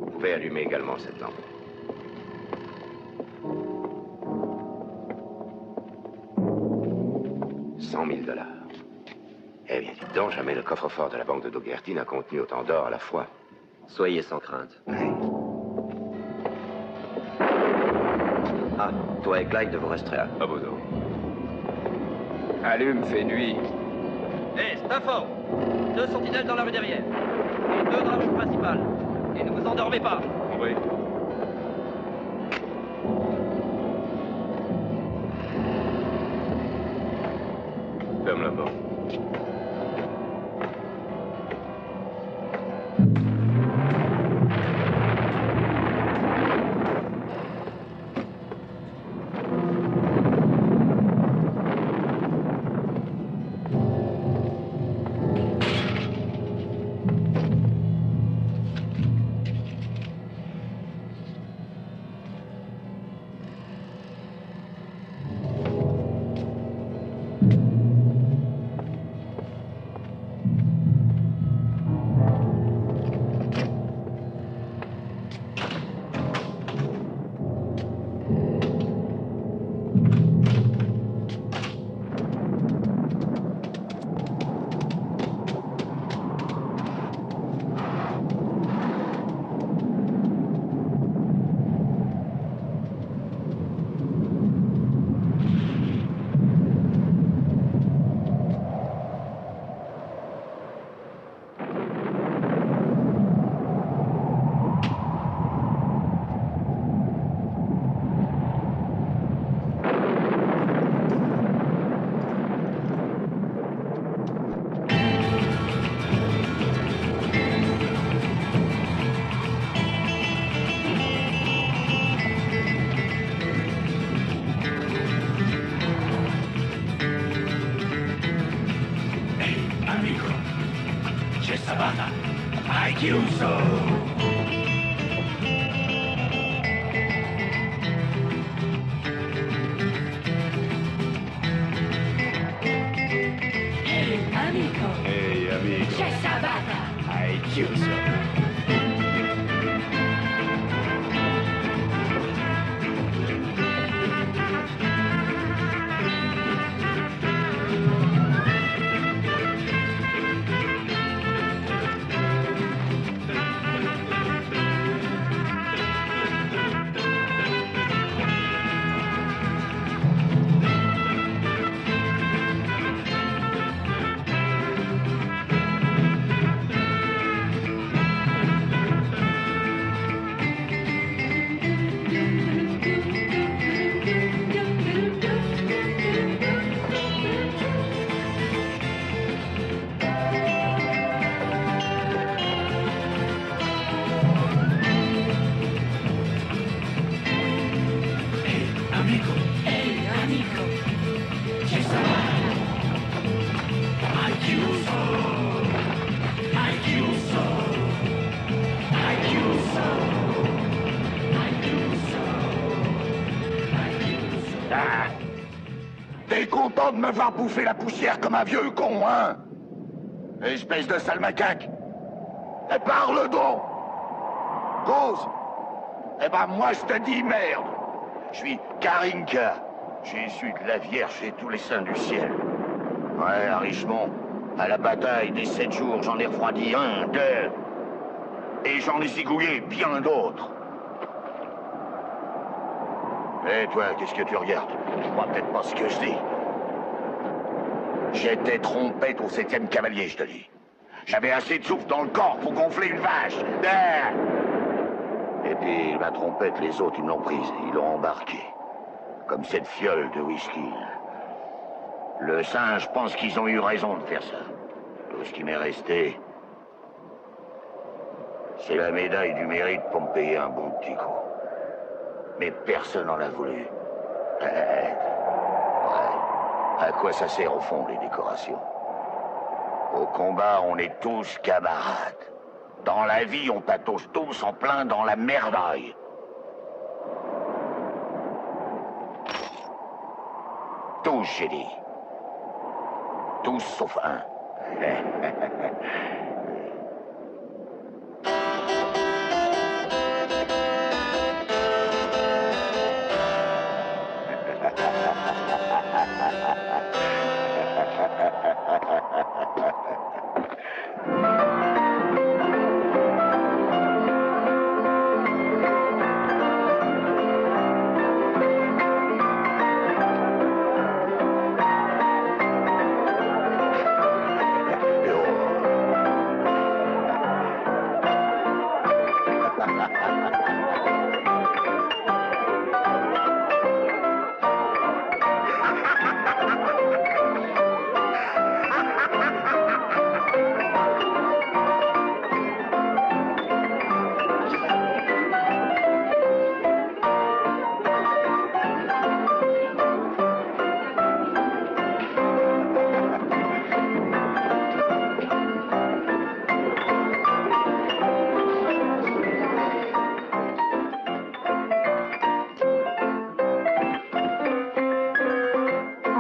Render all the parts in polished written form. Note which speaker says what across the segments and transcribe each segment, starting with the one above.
Speaker 1: Vous pouvez allumer également cette lampe. $100 000. Eh bien, dites donc, jamais le coffre-fort de la banque de Dougherty n'a contenu autant d'or à la fois.
Speaker 2: Soyez sans crainte.
Speaker 1: Oui.
Speaker 2: Ah, toi et Clyde, vous resterez là.
Speaker 1: À vos ordres.
Speaker 3: Allume, fait nuit.
Speaker 4: Hé, Stafford! 2 sentinelles dans la rue derrière. Et 2 dans la rue principale. Et ne vous endormez pas.
Speaker 1: Oui. Ferme la porte.
Speaker 5: T'es content de me voir bouffer la poussière comme un vieux con, hein? Espèce de sale macaque. Et parle donc! Cause? Eh ben, moi, je te dis merde. Je suis Karinka. J'ai issu de la Vierge et tous les saints du ciel. Ouais, à Richmond, à la bataille des 7 jours, j'en ai refroidi 1, 2. Et j'en ai zigouillé bien d'autres. Et toi, qu'est-ce que tu regardes? Tu crois peut-être pas ce que je dis. J'étais trompette au 7e cavalier, je te dis. J'avais assez de souffle dans le corps pour gonfler une vache. Ah! Et puis, ma trompette, les autres, ils me l'ont prise. Ils l'ont embarquée. Comme cette fiole de whisky. Le singe pense qu'ils ont eu raison de faire ça. Tout ce qui m'est resté, c'est la médaille du mérite pour me payer un bon petit coup. Mais personne n'en a voulu. Ouais. À quoi ça sert au fond, les décorations? Au combat, on est tous camarades. Dans la vie, on patauge tous en plein dans la merdaille. Tous, j'ai dit. Tous sauf un.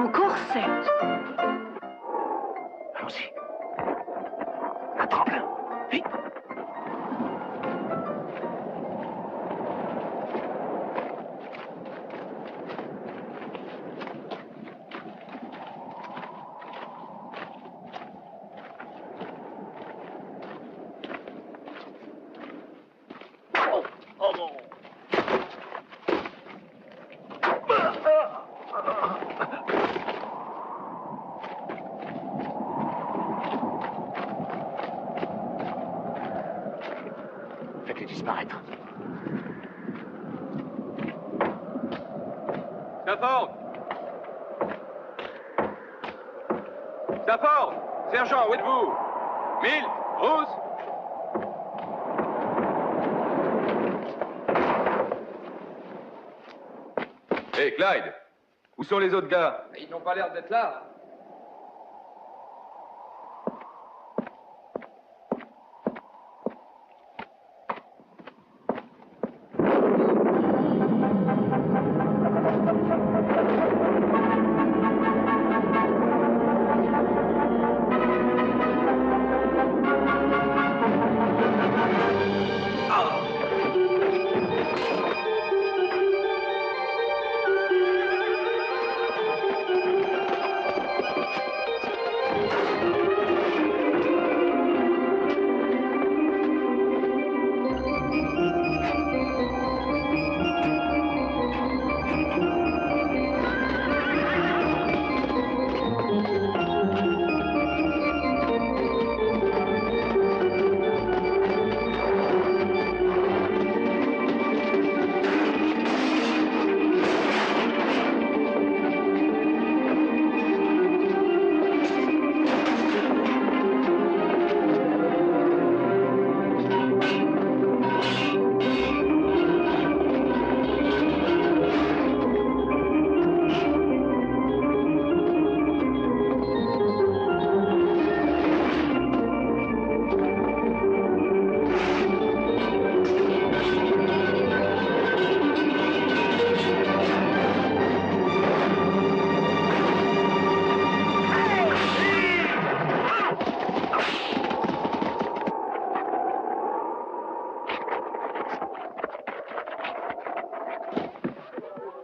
Speaker 3: Encore 7.
Speaker 5: Allons-y. Attrape-le. Vite. Faites-les disparaître.
Speaker 6: Stafford! Stafford! Sergent, où êtes-vous? Milt? Bruce? Hé, Clyde! Où sont les autres gars? Ils n'ont pas l'air d'être là.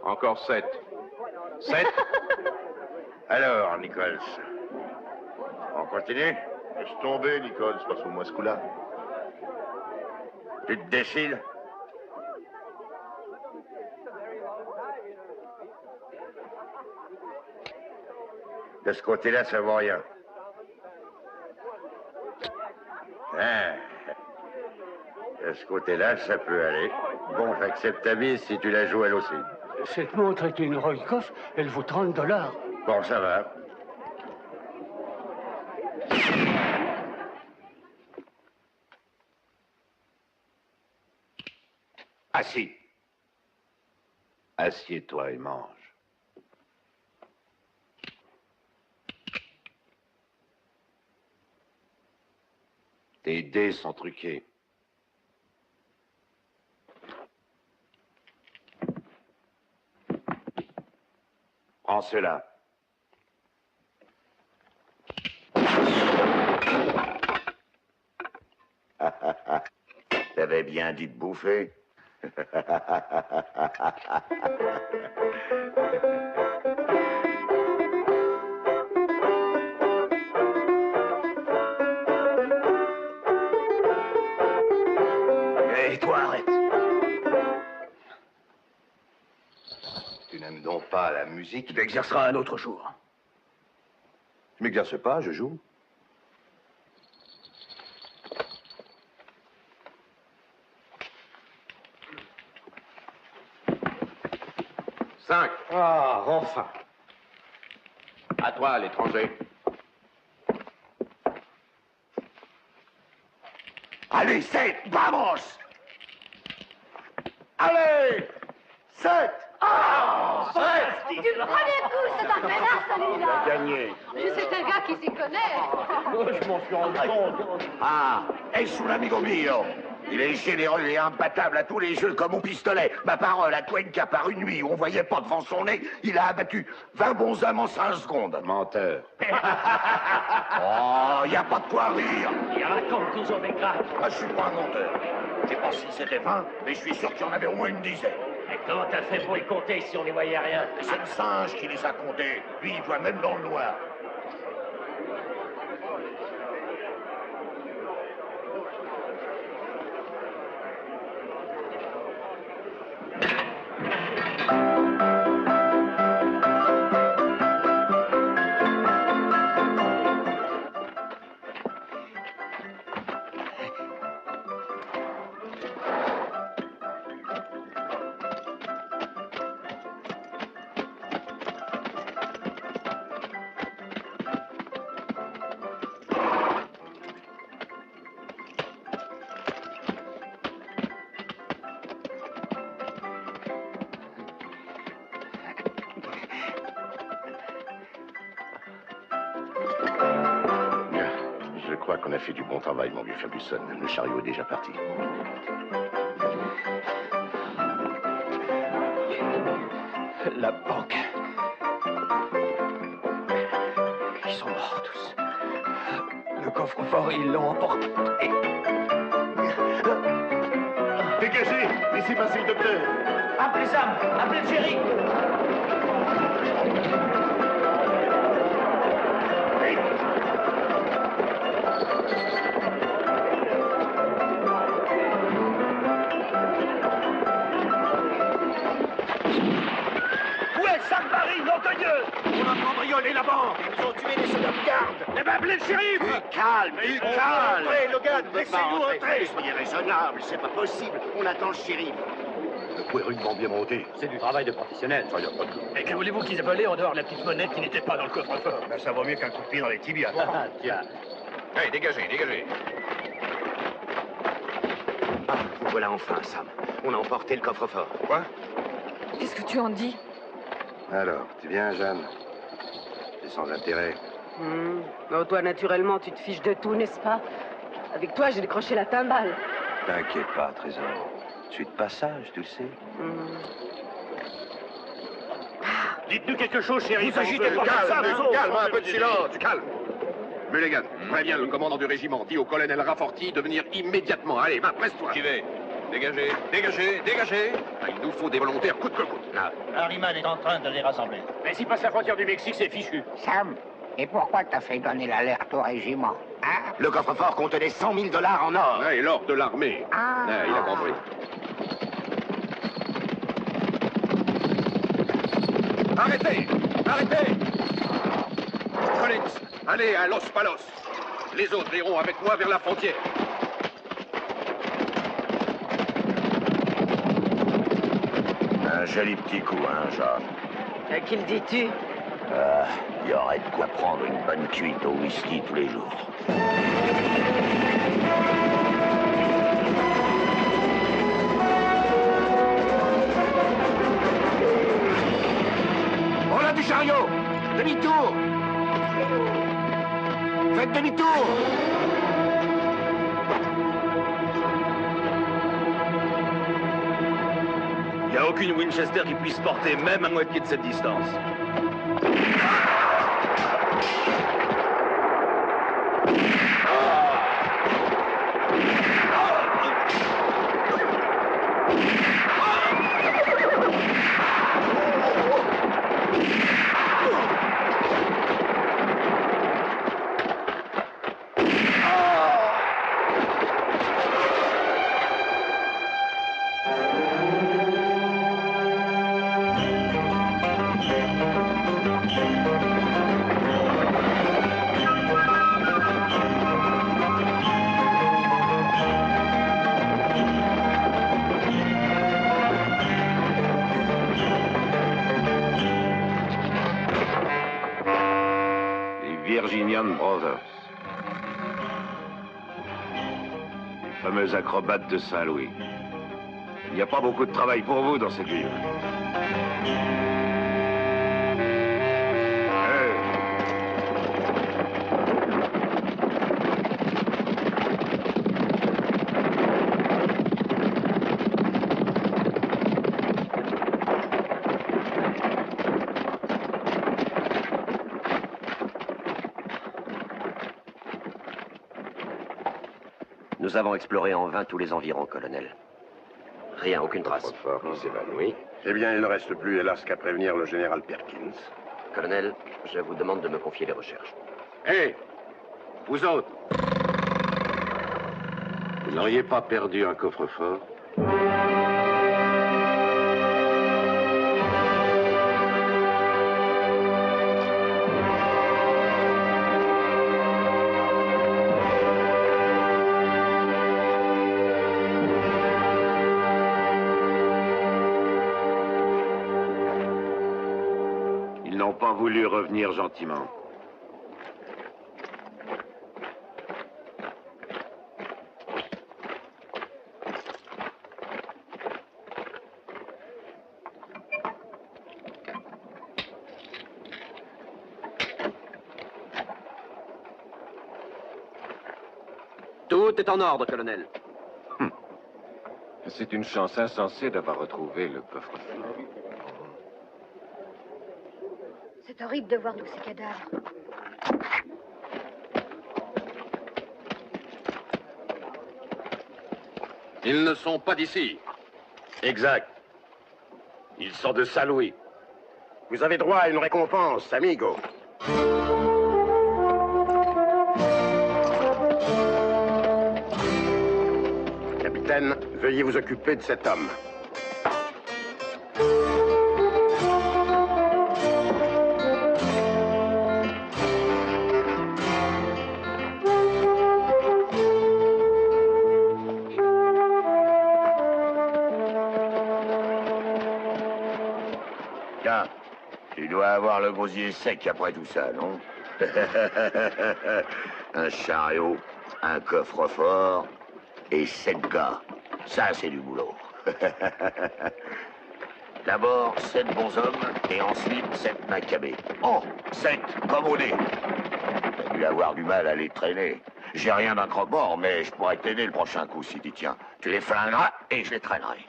Speaker 6: Encore 7.
Speaker 1: 7. Alors, Nichols. On continue?
Speaker 7: Laisse tomber, Nicole, passe-moi ce coup-là.
Speaker 1: Tu te décides? De ce côté-là, ça vaut rien. Ah. De ce côté-là, ça peut aller. Bon, j'accepte ta mise si tu la joues elle aussi.
Speaker 8: Cette montre est une Roykoff, elle vaut $30.
Speaker 1: Bon, ça va. Assis. Assieds-toi et mange. Tes dés sont truqués. Prends cela. T'avais bien dit de bouffer.
Speaker 5: Et toi, arrête.
Speaker 1: Tu n'aimes donc pas la musique?
Speaker 5: Tu t'exerceras un autre jour.
Speaker 1: Je m'exerce pas, je joue. Cinq.
Speaker 2: Ah, enfin.
Speaker 1: À toi, l'étranger.
Speaker 5: Allez, 7, vamos! Allez! 7! Ah! 7!
Speaker 3: Du premier coup, c'est un pénard, celui-là.
Speaker 1: Gagné.
Speaker 3: C'est un gars qui s'y connaît.
Speaker 8: Je m'en suis rendu compte.
Speaker 5: Ah! Es un amigo mio! Il est généreux et imbattable à tous les jeux comme au pistolet. Ma parole, à toi qu'à part une nuit où on voyait pas devant son nez, il a abattu 20 bons hommes en 5 secondes.
Speaker 1: Menteur.
Speaker 5: Oh, y a pas de quoi rire!
Speaker 8: Il raconte toujours des cracks.
Speaker 5: Moi, je suis pas un menteur. Je sais pas si c'était 20, mais je suis sûr qu'il y en avait au moins une dizaine.
Speaker 8: Et comment t'as fait pour les compter si on les voyait rien?
Speaker 5: C'est le singe qui les a comptés. Lui, il voit même dans le noir.
Speaker 7: Je crois qu'on a fait du bon travail, mon vieux Ferguson. Le chariot est déjà parti.
Speaker 2: La banque. Ils sont morts tous. Le coffre-fort, ils l'ont emporté.
Speaker 7: Dégagez! Laissez passer le docteur!
Speaker 8: Appelez Sam, appelez le chéri.
Speaker 5: Où est Sam Barry, nom de Dieu? On a cambriolé la banque. Ils ont tué les soldats de garde. Eh ben, appelez le shérif. Calme, calme. Entrez, Logan, laissez-nous entrer. Soyez raisonnable, c'est pas possible. On attend le shérif.
Speaker 7: Le pouvez rudement bien monter.
Speaker 8: C'est du travail de professionnel.
Speaker 7: Ça y a pas de doute.
Speaker 8: Et que voulez-vous qu'ils aient volé en dehors de la petite monnaie qui n'était pas dans le coffre-fort?
Speaker 5: Ben, ça vaut mieux qu'un coup de pied dans les tibias.
Speaker 8: Ah, tiens.
Speaker 1: Hey, dégagez, dégagez.
Speaker 5: Ah, vous voilà enfin, Sam. On a emporté le coffre-fort.
Speaker 1: Quoi?
Speaker 3: Qu'est-ce que tu en dis?
Speaker 1: Alors, tu viens, Jeanne? C'est sans intérêt.
Speaker 9: Oh, toi, naturellement, tu te fiches de tout, n'est-ce pas? Avec toi, j'ai décroché la timbale.
Speaker 1: T'inquiète pas, trésor. Je suis de passage, tu le sais.
Speaker 8: Dites-nous quelque chose, chéri.
Speaker 5: Vous agitez pas comme ça, vous autres.
Speaker 7: Calme, un peu de silence, calme. Mulligan, préviens le commandant du régiment. Dis au colonel Rafforti de venir immédiatement. Allez, va, presse-toi.
Speaker 1: J'y vais. Dégagez, dégagez, dégagez.
Speaker 7: Ah, il nous faut des volontaires coûte que coûte.
Speaker 1: Là.
Speaker 8: Harriman est en train de les rassembler. Mais s'il passe la frontière du Mexique, c'est fichu.
Speaker 10: Sam, et pourquoi t'as fait donner l'alerte au régiment? Hein?
Speaker 5: Le coffre-fort contenait 100 000 $ en or.
Speaker 7: Et l'ordre de l'armée.
Speaker 10: Ah.
Speaker 7: Il a compris.
Speaker 1: Arrêtez! Arrêtez!
Speaker 7: Collins, allez à Los Palos. Les autres iront avec moi vers la frontière.
Speaker 5: Un joli petit coup, hein, Jean.
Speaker 9: À qui le dis-tu?
Speaker 5: Il y aurait de quoi prendre une bonne cuite au whisky tous les jours. demi-tour! Faites demi-tour!
Speaker 11: Il n'y a aucune Winchester qui puisse porter même à moitié de cette distance.
Speaker 1: Virginian Brothers. Les fameux acrobates de Saint-Louis. Il n'y a pas beaucoup de travail pour vous dans cette ville.
Speaker 2: Nous avons exploré en vain tous les environs, colonel. Rien, aucune trace.
Speaker 7: Fort qui s'évanouit. Eh bien, il ne reste plus, hélas, qu'à prévenir le général Perkins.
Speaker 2: Colonel, je vous demande de me confier les recherches.
Speaker 7: Hé, vous autres, vous n'auriez pas perdu un coffre-fort?
Speaker 1: Ils n'ont pas voulu revenir gentiment.
Speaker 2: Tout est en ordre, colonel.
Speaker 1: C'est une chance insensée d'avoir retrouvé le coffre-fort.
Speaker 3: C'est horrible de voir tous ces cadavres.
Speaker 7: Ils ne sont pas d'ici.
Speaker 5: Exact. Ils sont de Saint-Louis. Vous avez droit à une récompense, amigo. Capitaine, veuillez vous occuper de cet homme. Tiens, tu dois avoir le gosier sec après tout ça, non? Un chariot, un coffre-fort et 7 gars. Ça, c'est du boulot. D'abord, 7 bons hommes et ensuite 7 macabées. Oh, 7, comme au nez. T'as dû avoir du mal à les traîner. J'ai rien d'un croque-mort, mais je pourrais t'aider le prochain coup si tu tiens. Tu les flingueras et je les traînerai.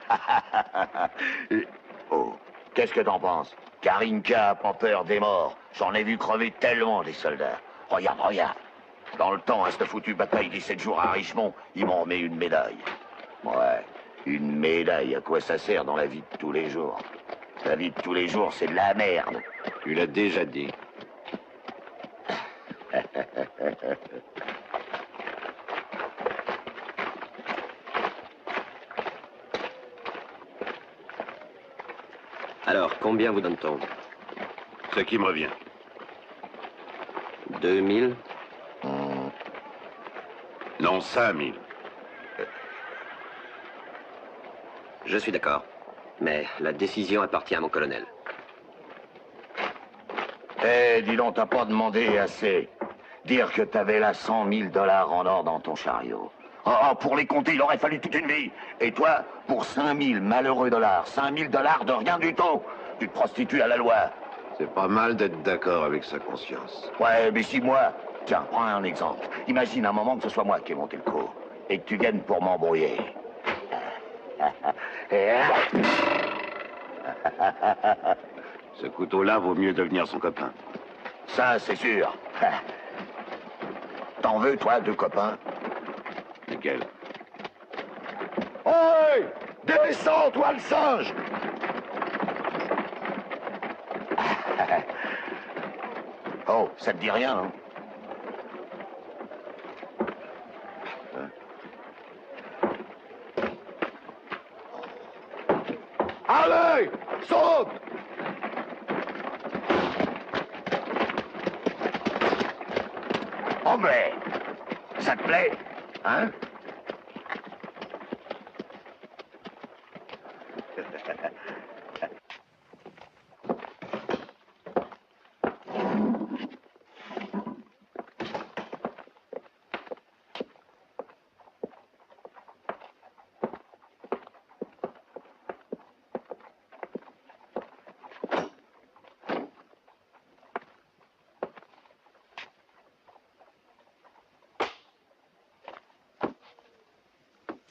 Speaker 5: Oh, qu'est-ce que t'en penses? Karinka a pas peur des morts. J'en ai vu crever tellement des soldats. Regarde, regarde. Dans le temps, à cette foutue bataille des 7 jours à Richmond, ils m'ont remis une médaille. Ouais, une médaille, à quoi ça sert dans la vie de tous les jours? La vie de tous les jours, c'est de la merde.
Speaker 1: Tu l'as déjà dit.
Speaker 2: Alors, combien vous donne-t-on?
Speaker 1: Ce qui me revient.
Speaker 2: 2000?
Speaker 1: Non, 5000.
Speaker 2: Je suis d'accord. Mais la décision appartient à mon colonel.
Speaker 5: Eh, dis donc, t'as pas demandé assez. Dire que t'avais là 100 000 $ en or dans ton chariot. Oh, pour les compter, il aurait fallu toute une vie. Et toi, pour 5 000 malheureux dollars, 5 000 $ de rien du tout, tu te prostitues à la loi.
Speaker 1: C'est pas mal d'être d'accord avec sa conscience.
Speaker 5: Ouais, mais si moi... Tiens, prends un exemple. Imagine un moment que ce soit moi qui ai monté le coup. Et que tu viennes pour m'embrouiller.
Speaker 1: Ce couteau-là vaut mieux devenir son copain.
Speaker 5: Ça, c'est sûr. T'en veux, toi, deux copains?
Speaker 1: Lesquels?
Speaker 5: Hey! Descends, toi, le singe! Oh, ça te dit rien, hein? Allez! Saute! Oh, mais... Ça te plaît? Hein?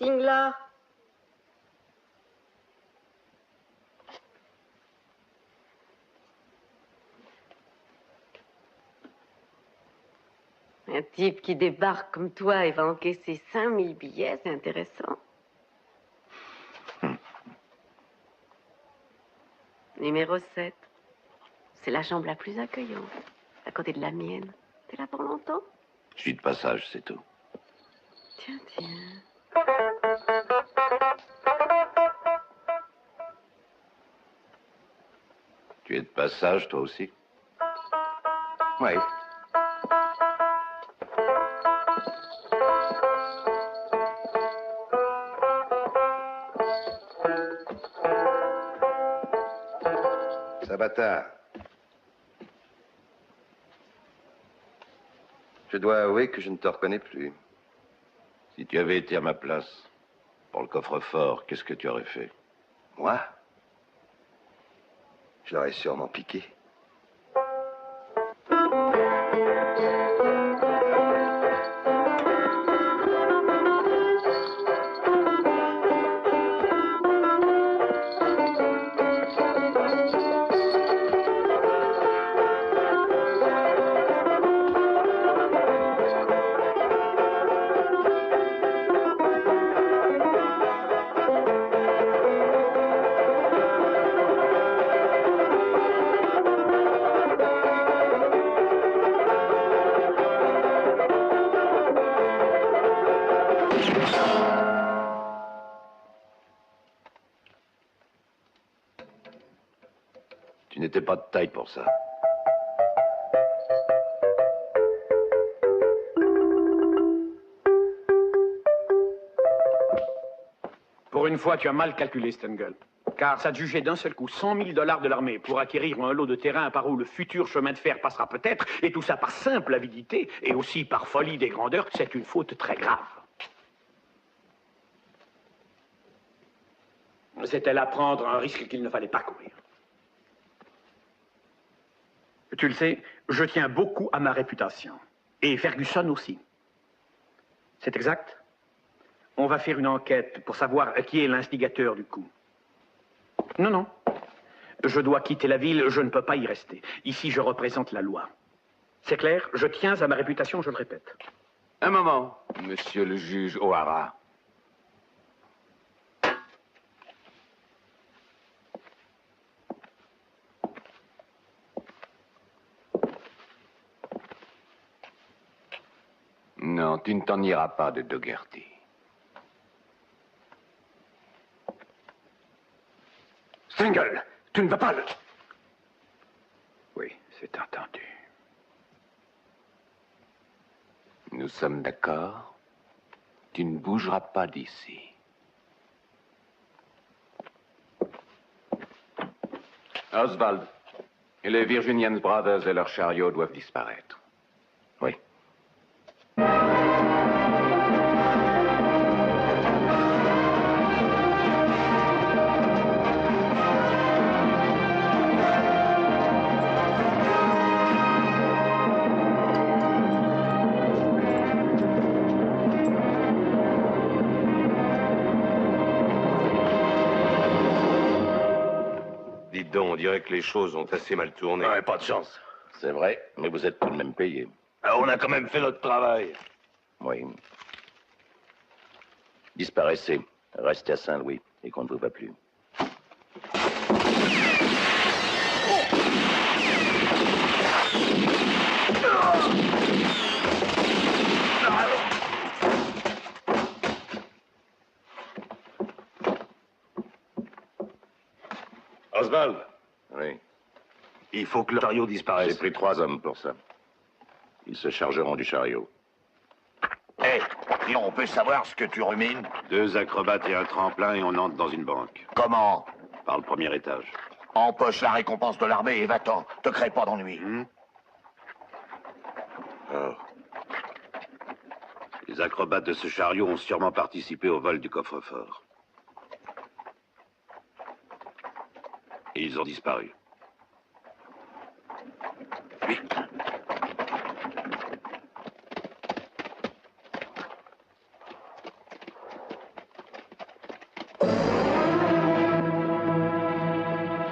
Speaker 9: Singla. Un type qui débarque comme toi et va encaisser 5000 billets, c'est intéressant. Numéro 7. C'est la chambre la plus accueillante, à côté de la mienne. T'es là pour longtemps?
Speaker 1: Je suis de passage, c'est tout.
Speaker 9: Tiens, tiens.
Speaker 1: Tu es de passage, toi aussi?
Speaker 5: Oui.
Speaker 1: Sabatar. Je dois avouer que je ne te reconnais plus. Si tu avais été à ma place, pour le coffre-fort, qu'est-ce que tu aurais fait? Moi? Je l'aurais sûrement piqué. Tu n'étais pas de taille pour ça.
Speaker 8: Pour une fois, tu as mal calculé, Stengel. Car ça te jugeait d'un seul coup 100 000 $ de l'armée pour acquérir un lot de terrain par où le futur chemin de fer passera peut-être, et tout ça par simple avidité, et aussi par folie des grandeurs, c'est une faute très grave. C'était là prendre un risque qu'il ne fallait pas courir. Tu le sais, je tiens beaucoup à ma réputation. Et Ferguson aussi. C'est exact? On va faire une enquête pour savoir qui est l'instigateur du coup. Non, non. Je dois quitter la ville, je ne peux pas y rester. Ici, je représente la loi. C'est clair? Je tiens à ma réputation, je le répète.
Speaker 7: Un moment, monsieur le juge O'Hara. Non, tu ne t'en iras pas de Dougherty.
Speaker 8: Stengel, tu ne vas pas le... Oui, c'est entendu.
Speaker 7: Nous sommes d'accord? Tu ne bougeras pas d'ici. Oswald, les Virginian Brothers et leurs chariots doivent disparaître.
Speaker 1: Oui.
Speaker 11: Dites donc, on dirait que les choses ont assez mal tourné.
Speaker 1: Ouais, pas de chance. C'est vrai, mais vous êtes tout de même payé.
Speaker 11: On a quand même fait notre travail.
Speaker 1: Oui. Disparaissez. Restez à Saint-Louis et qu'on ne vous voit plus.
Speaker 11: Oswald.
Speaker 1: Oui.
Speaker 11: Il faut que le chariot disparaisse.
Speaker 1: J'ai pris 3 hommes pour ça. Ils se chargeront du chariot.
Speaker 5: Hé, dis, on peut savoir ce que tu rumines?
Speaker 11: 2 acrobates et un tremplin et on entre dans une banque.
Speaker 5: Comment?
Speaker 11: Par le premier étage.
Speaker 5: Empoche la récompense de l'armée et va-t'en. Te crée pas d'ennui.
Speaker 11: Oh. Les acrobates de ce chariot ont sûrement participé au vol du coffre-fort. Et ils ont disparu. Vite.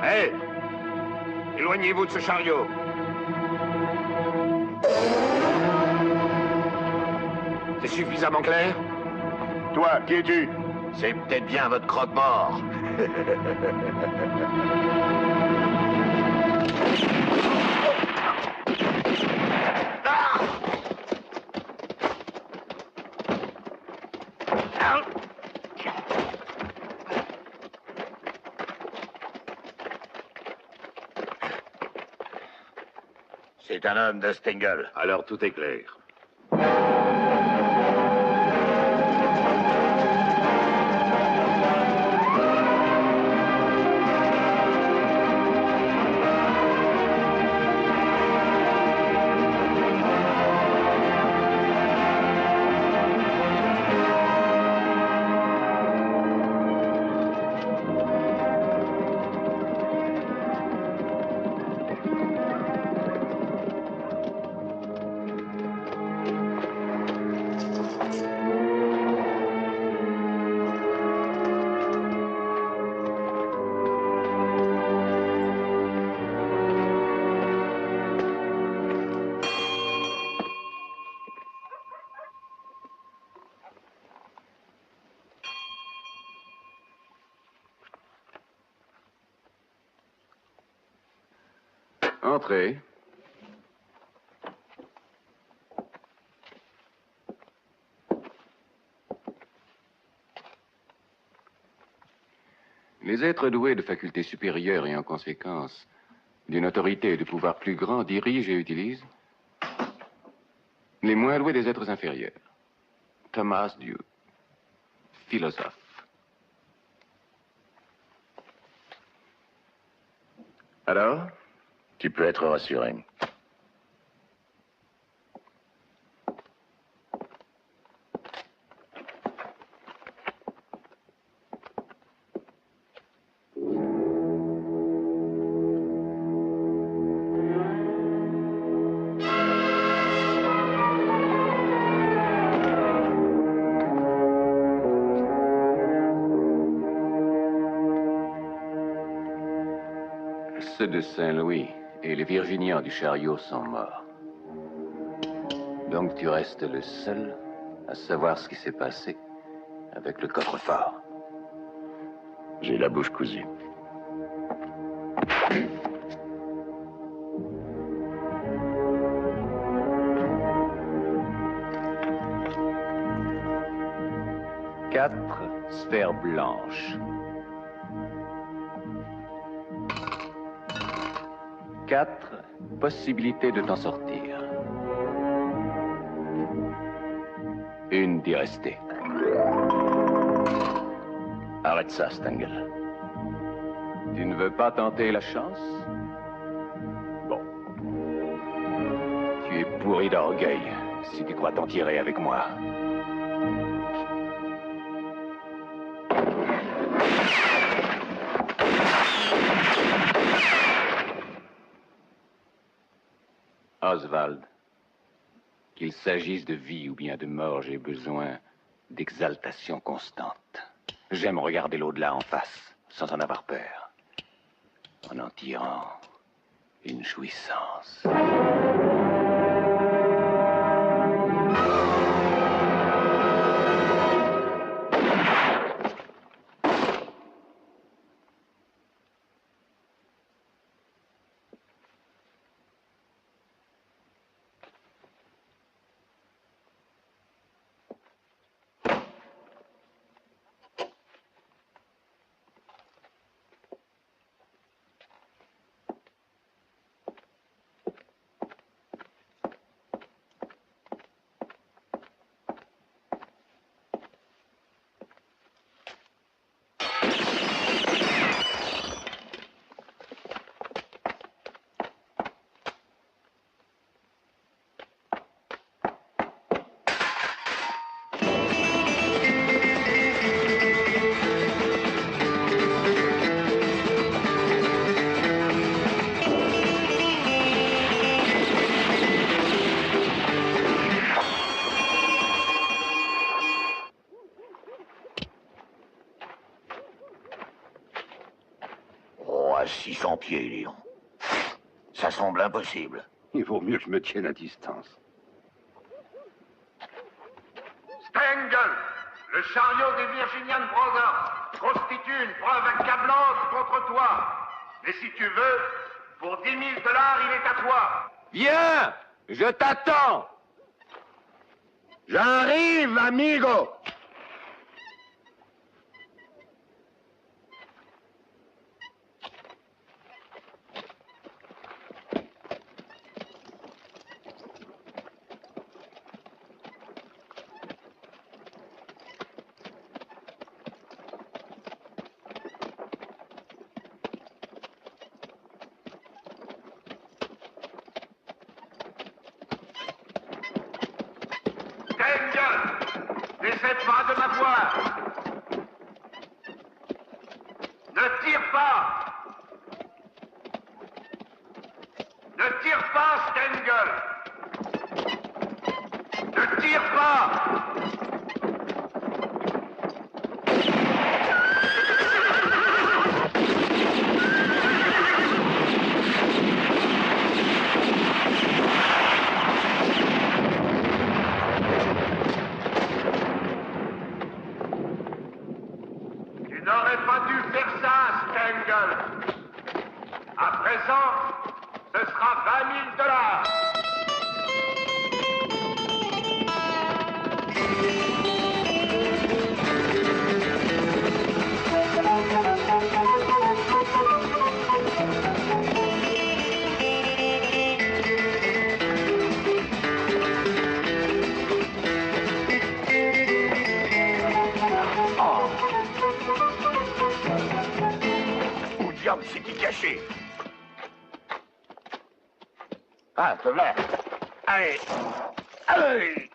Speaker 7: Hé! Éloignez-vous de ce chariot. C'est suffisamment clair?
Speaker 5: Toi, qui es-tu?
Speaker 7: C'est peut-être bien votre croque-mort.
Speaker 5: C'est un homme de Stengel.
Speaker 11: Alors tout est clair.
Speaker 6: Entrez. Les êtres doués de facultés supérieures et en conséquence d'une autorité et de pouvoir plus grand dirigent et utilisent les moins doués des êtres inférieurs. Thomas Duke, philosophe.
Speaker 1: Alors, tu peux être rassuré.
Speaker 6: Ceux de Saint-Louis et les Virginiens du chariot sont morts. Donc tu restes le seul à savoir ce qui s'est passé avec le coffre-fort.
Speaker 1: J'ai la bouche cousue.
Speaker 6: Quatre sphères blanches. 4 possibilités de t'en sortir. Une d'y rester.
Speaker 1: Arrête ça, Stengel.
Speaker 6: Tu ne veux pas tenter la chance? Bon. Tu es pourri d'orgueil si tu crois t'en tirer avec moi. Oswald, qu'il s'agisse de vie ou bien de mort, j'ai besoin d'exaltation constante. J'aime regarder l'au-delà en face, sans en avoir peur. en tirant une jouissance.
Speaker 5: À 600 pieds, Léon. Ça semble impossible.
Speaker 1: Il vaut mieux que je me tienne à distance.
Speaker 12: Stengel, le chariot des Virginian Brothers constitue une preuve accablante contre toi. Mais si tu veux, pour 10 000 $, il est à toi.
Speaker 5: Viens! Je t'attends! J'arrive, amigo!
Speaker 12: N'essaie pas de m'avoir. Ne tire pas. Ne tire pas, Stengel. Ne tire pas. À présent, ce sera 20 000
Speaker 5: C'est-il caché? Ah, te voilà. Allez. Allez.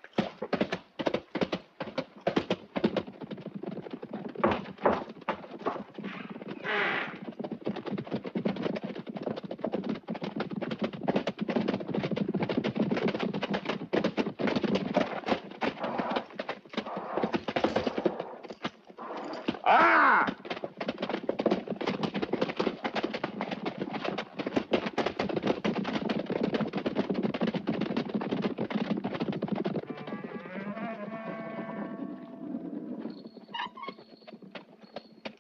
Speaker 5: Ah!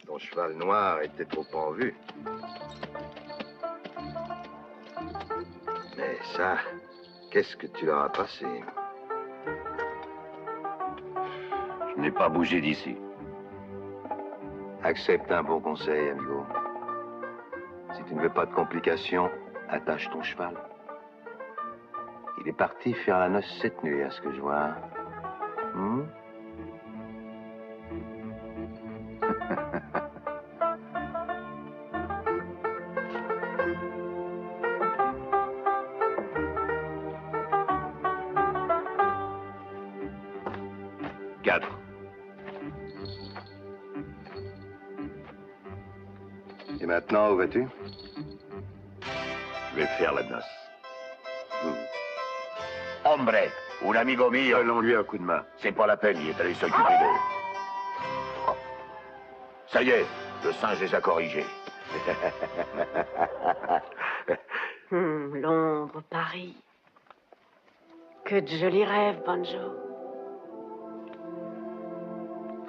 Speaker 1: Ton cheval noir était trop en vue. Mais ça, qu'est-ce que tu leur as passé?
Speaker 6: Je n'ai pas bougé d'ici.
Speaker 1: Accepte un bon conseil, amigo. Si tu ne veux pas de complications, attache ton cheval. Il est parti faire la noce cette nuit, à ce que je vois. Hmm? Et maintenant, où vas-tu?
Speaker 6: Je vais faire la noce.
Speaker 5: Hombre, un amigo mio.
Speaker 1: Donnons-lui un coup de main.
Speaker 5: C'est pas la peine, il est allé s'occuper d'eux. Ça y est, le singe les a corrigés.
Speaker 9: Londres, Paris. Que de jolis rêves, Banjo.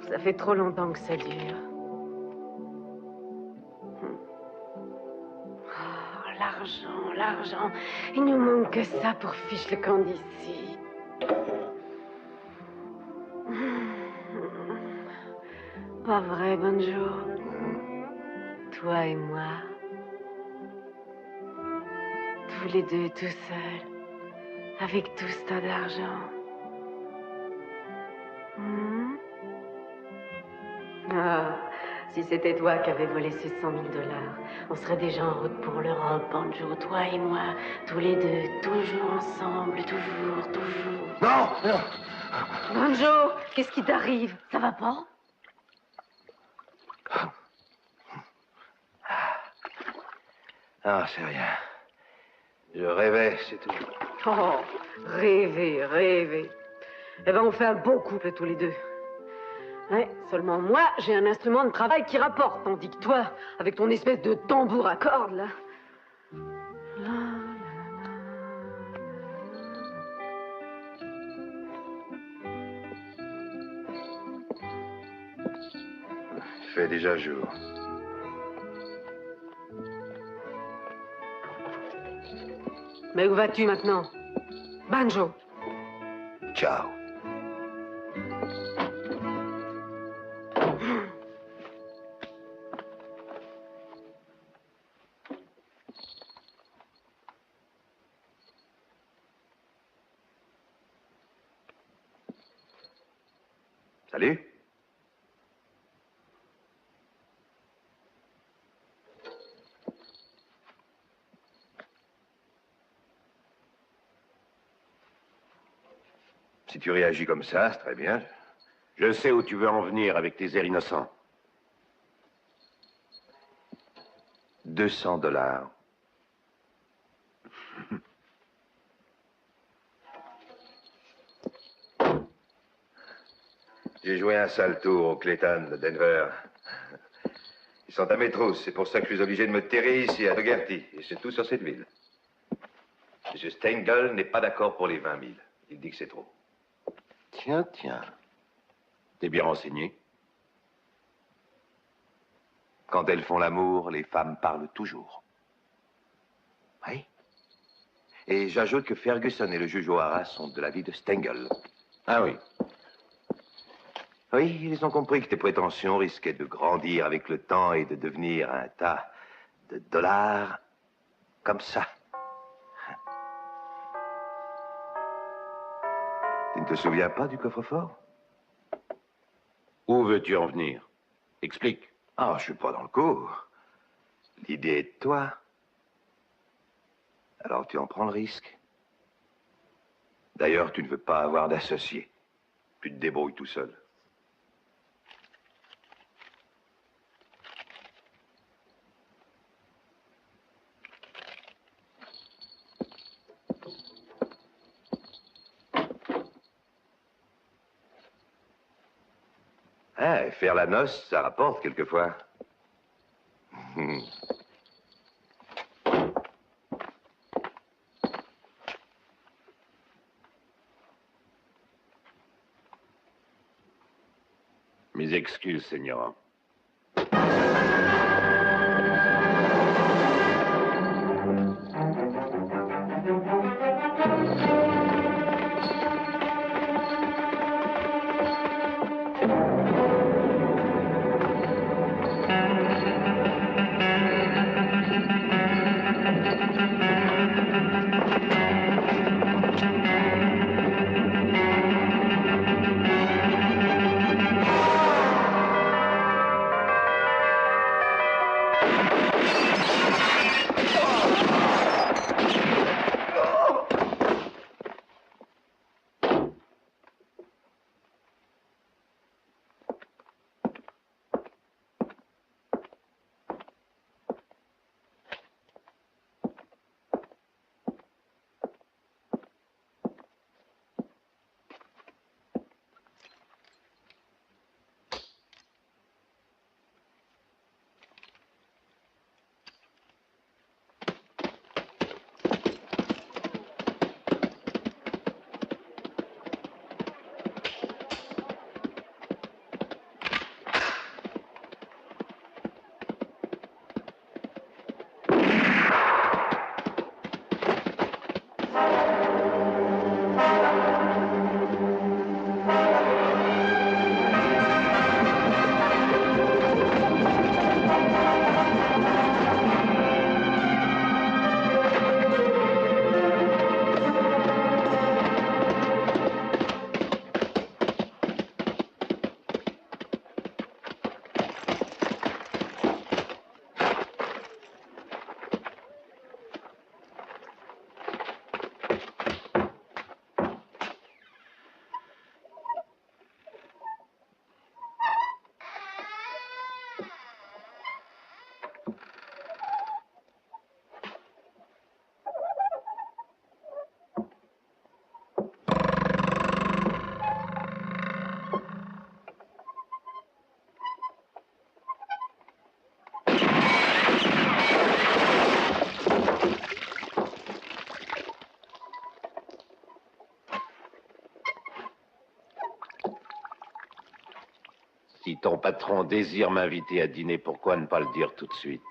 Speaker 9: Ça fait trop longtemps que ça dure. Oh, l'argent, l'argent. Il nous manque que ça pour fiche le camp d'ici. Pas vrai, Banjo. Toi et moi. Tous les deux, tout seuls. Avec tout ce tas d'argent. Ah, si c'était toi qui avais volé ces 100 000 $, on serait déjà en route pour l'Europe, Banjo, toi et moi, tous les deux, toujours ensemble, toujours, toujours.
Speaker 5: Non, non.
Speaker 9: Banjo, qu'est-ce qui t'arrive? Ça va pas?
Speaker 1: Ah, c'est rien. Je rêvais, c'est tout.
Speaker 9: Oh, rêver, rêver. Eh ben, on fait un beau couple tous les deux. Ouais, seulement moi, j'ai un instrument de travail qui rapporte, tandis que toi, avec ton espèce de tambour à cordes, là...
Speaker 1: Il fait déjà jour.
Speaker 9: Mais où vas-tu maintenant? Banjo.
Speaker 1: Ciao. Salut. Si tu réagis comme ça, c'est très bien.
Speaker 7: Je sais où tu veux en venir avec tes airs innocents.
Speaker 1: 200 $. J'ai joué un sale tour au Clayton de Denver. Ils sont à mes trousses, c'est pour ça que je suis obligé de me terrer ici à Dougherty. Et c'est tout sur cette ville. M. Stengel n'est pas d'accord pour les 20 000. Il dit que c'est trop. Tiens, tiens.
Speaker 7: T'es bien renseigné?
Speaker 1: Quand elles font l'amour, les femmes parlent toujours. Oui. Et j'ajoute que Ferguson et le juge O'Hara sont de l'avis de Stengel.
Speaker 7: Ah oui.
Speaker 1: Oui, ils ont compris que tes prétentions risquaient de grandir avec le temps et de devenir un tas de dollars comme ça. Tu ne te souviens pas du coffre-fort?
Speaker 7: Où veux-tu en venir? Explique.
Speaker 1: Ah, je suis pas dans le coup. L'idée est de toi. Alors tu en prends le risque. D'ailleurs, tu ne veux pas avoir d'associé. Tu te débrouilles tout seul. Ah, faire la noce, ça rapporte quelquefois.
Speaker 7: Mes excuses, Seigneur.
Speaker 6: Si ton patron désire m'inviter à dîner, pourquoi ne pas le dire tout de suite?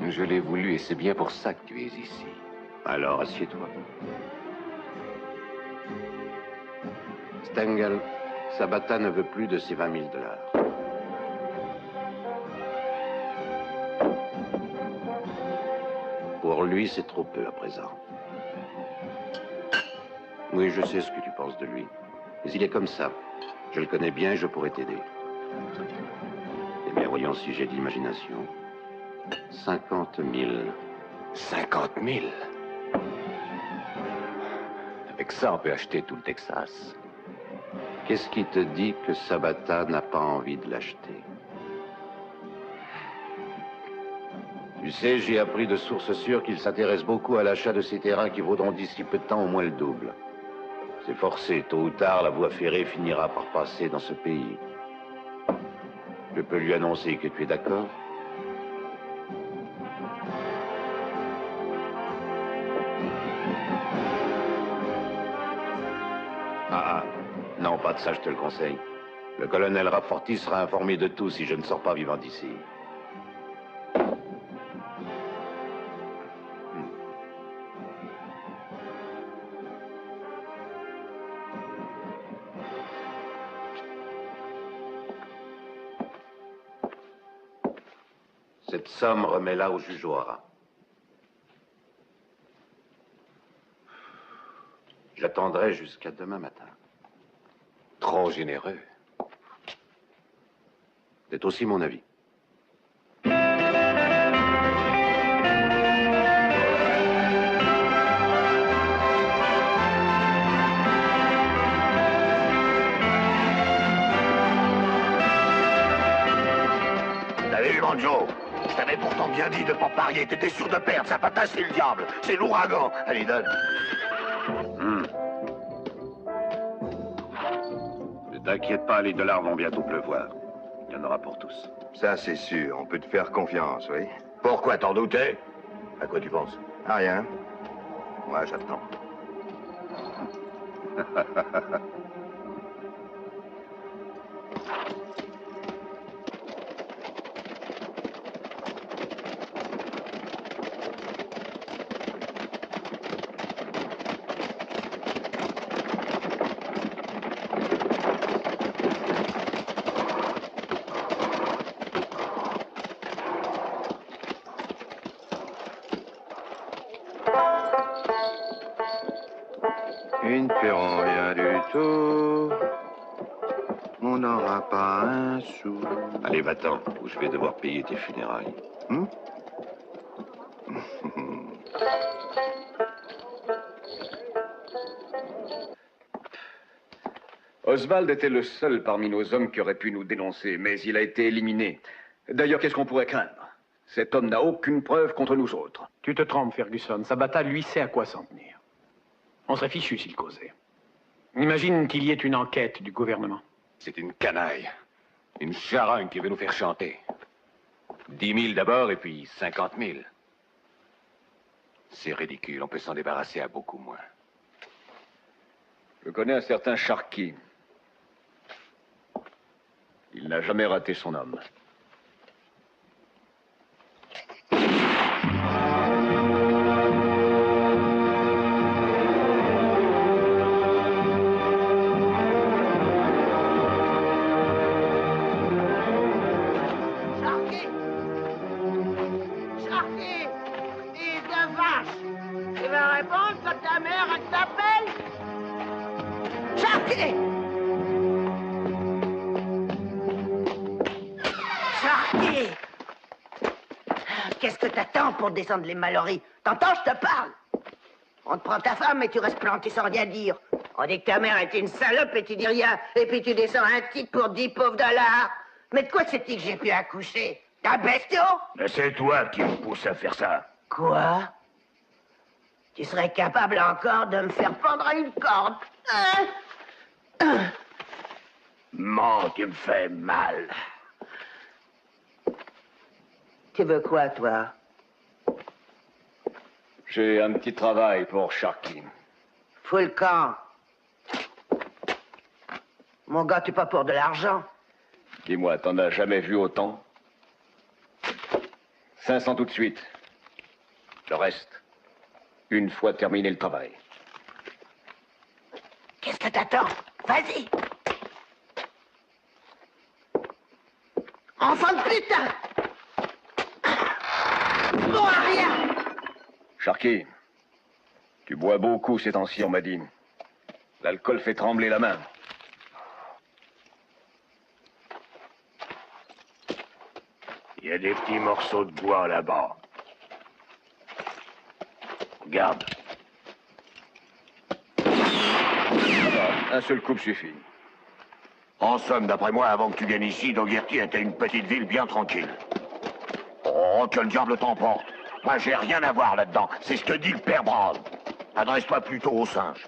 Speaker 6: Je l'ai voulu et c'est bien pour ça que tu es ici. Alors, assieds-toi. Stengel, Sabata ne veut plus de ses 20 000 $. Pour lui, c'est trop peu à présent. Oui, je sais ce que tu penses de lui. Mais il est comme ça. Je le connais bien et je pourrais t'aider. Eh bien, voyons si j'ai de l'imagination. 50 000. 50 000? Avec ça, on peut acheter tout le Texas. Qu'est-ce qui te dit que Sabata n'a pas envie de l'acheter? Tu sais, j'ai appris de sources sûres qu'il s'intéresse beaucoup à l'achat de ces terrains qui vaudront d'ici peu de temps au moins le double. C'est forcé, tôt ou tard, la voie ferrée finira par passer dans ce pays. Je peux lui annoncer que tu es d'accord? Non, pas de ça, je te le conseille. Le colonel Rafforti sera informé de tout si je ne sors pas vivant d'ici. Cette somme, remets-la au juge O'Hara. J'attendrai jusqu'à demain matin. Trop généreux. C'est aussi mon avis.
Speaker 5: T'as vu, Manjo? Je t'avais pourtant bien dit de pas parier. T'étais sûr de perdre. Zapata, c'est le diable. C'est l'ouragan. Allez, donne.
Speaker 6: Ne t'inquiète pas, les dollars vont bientôt pleuvoir. Il y en aura pour tous.
Speaker 1: Ça, c'est sûr. On peut te faire confiance, oui.
Speaker 5: Pourquoi t'en doutais? À quoi tu penses?
Speaker 1: Ah, rien. Moi, j'attends. Ils ne paieront rien du tout. On n'aura pas un sou.
Speaker 6: Allez, va-t'en, ou je vais devoir payer tes funérailles.
Speaker 8: Oswald était le seul parmi nos hommes qui aurait pu nous dénoncer, mais il a été éliminé. D'ailleurs, qu'est-ce qu'on pourrait craindre? Cet homme n'a aucune preuve contre nous autres.
Speaker 13: Tu te trompes, Ferguson. Sabata, lui, sait à quoi s'en tenir. On serait fichu s'il causait.
Speaker 8: Imagine qu'il y ait une enquête du gouvernement.
Speaker 7: C'est une canaille. Une charogne qui veut nous faire chanter. 10 000 d'abord et puis 50 000. C'est ridicule, on peut s'en débarrasser à beaucoup moins. Je connais un certain Sharkey. Il n'a jamais raté son homme.
Speaker 10: Sharkey, fils de vache, tu vas répondre quand ta mère elle t'appelle? Sharkey! Sharkey! Qu'est-ce que t'attends pour descendre les Mallory? T'entends, je te parle? On te prend ta femme et tu restes planté sans rien dire. On dit que ta mère était une salope et tu dis rien. Et puis tu descends un type pour 10 pauvres $. Mais de quoi c'est-il que j'ai pu accoucher? T'as bestiau?
Speaker 5: Mais c'est toi qui me pousse à faire ça.
Speaker 10: Quoi? Tu serais capable encore de me faire pendre à une corde?
Speaker 5: Mens, tu me fais mal.
Speaker 10: Tu veux quoi, toi?
Speaker 7: J'ai un petit travail pour Sharkey.
Speaker 10: Fous le camp. Mon gars, tu pas pour de l'argent?
Speaker 7: Dis-moi, t'en as jamais vu autant? 500 tout de suite. Le reste, une fois terminé le travail.
Speaker 10: Qu'est-ce que t'attends? Vas-y. Enfant de putain! Bon à rien!
Speaker 7: Sharkey, tu bois beaucoup ces temps-ci, on m'a dit. L'alcool fait trembler la main.
Speaker 5: Il y a des petits morceaux de bois là-bas. Regarde.
Speaker 7: Un seul coup suffit.
Speaker 5: En somme, d'après moi, avant que tu viennes ici, Dougherty était une petite ville bien tranquille. Oh, que le diable t'emporte. Moi, j'ai rien à voir là-dedans. C'est ce que dit le père Brown. Adresse-toi plutôt au singe.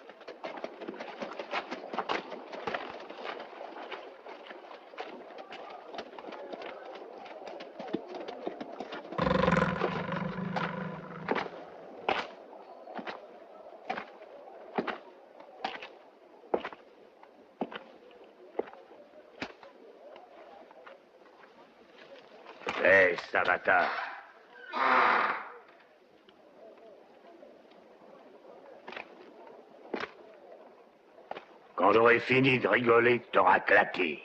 Speaker 5: Hé, Savata. Quand on aurait fini de rigoler, t'auras claqué.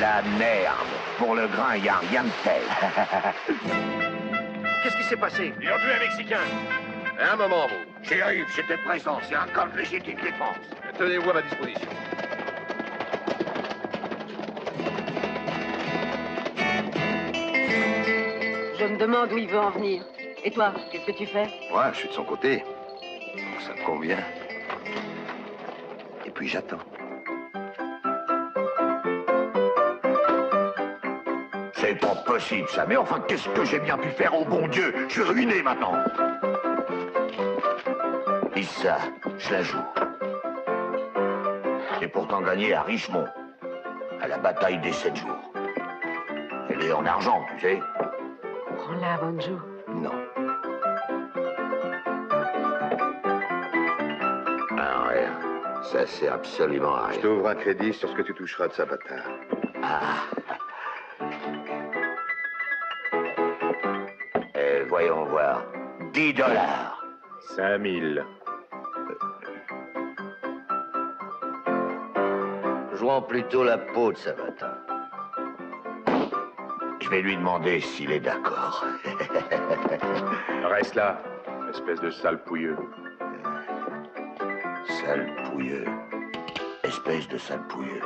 Speaker 5: La merde. Pour le grain, il n'y a rien de tel.
Speaker 2: Qu'est-ce qui s'est passé?
Speaker 5: Ils ont tué un Mexicain.
Speaker 7: Un moment, vous.
Speaker 5: Shérif, j'étais présent. C'est un cas de légitime défense.
Speaker 7: Tenez-vous à ma disposition.
Speaker 9: Je me demande où il veut en venir. Et toi, qu'est-ce que tu fais?
Speaker 1: Moi, je suis de son côté. Donc ça me convient. Et puis j'attends.
Speaker 5: C'est pas possible, ça. Mais enfin, qu'est-ce que j'ai bien pu faire au bon Dieu? Je suis ruiné maintenant. Et ça, je la joue. J'ai pourtant gagné à Richmond, à la bataille des 7 jours. Elle est en argent, tu sais.
Speaker 9: Prends-la, Bonjour.
Speaker 1: Non.
Speaker 6: Ah, rien. Ça sert absolument à
Speaker 1: Je
Speaker 6: rien.
Speaker 1: t'ouvre un crédit sur ce que tu toucheras de Sabata.
Speaker 6: Voyons voir. 10 $.
Speaker 1: 5 000.
Speaker 6: Jouons plutôt la peau de Sabata.
Speaker 5: Je vais lui demander s'il est d'accord.
Speaker 1: Reste là, espèce de sale pouilleux.
Speaker 5: Sale pouilleux. Espèce de sale pouilleux.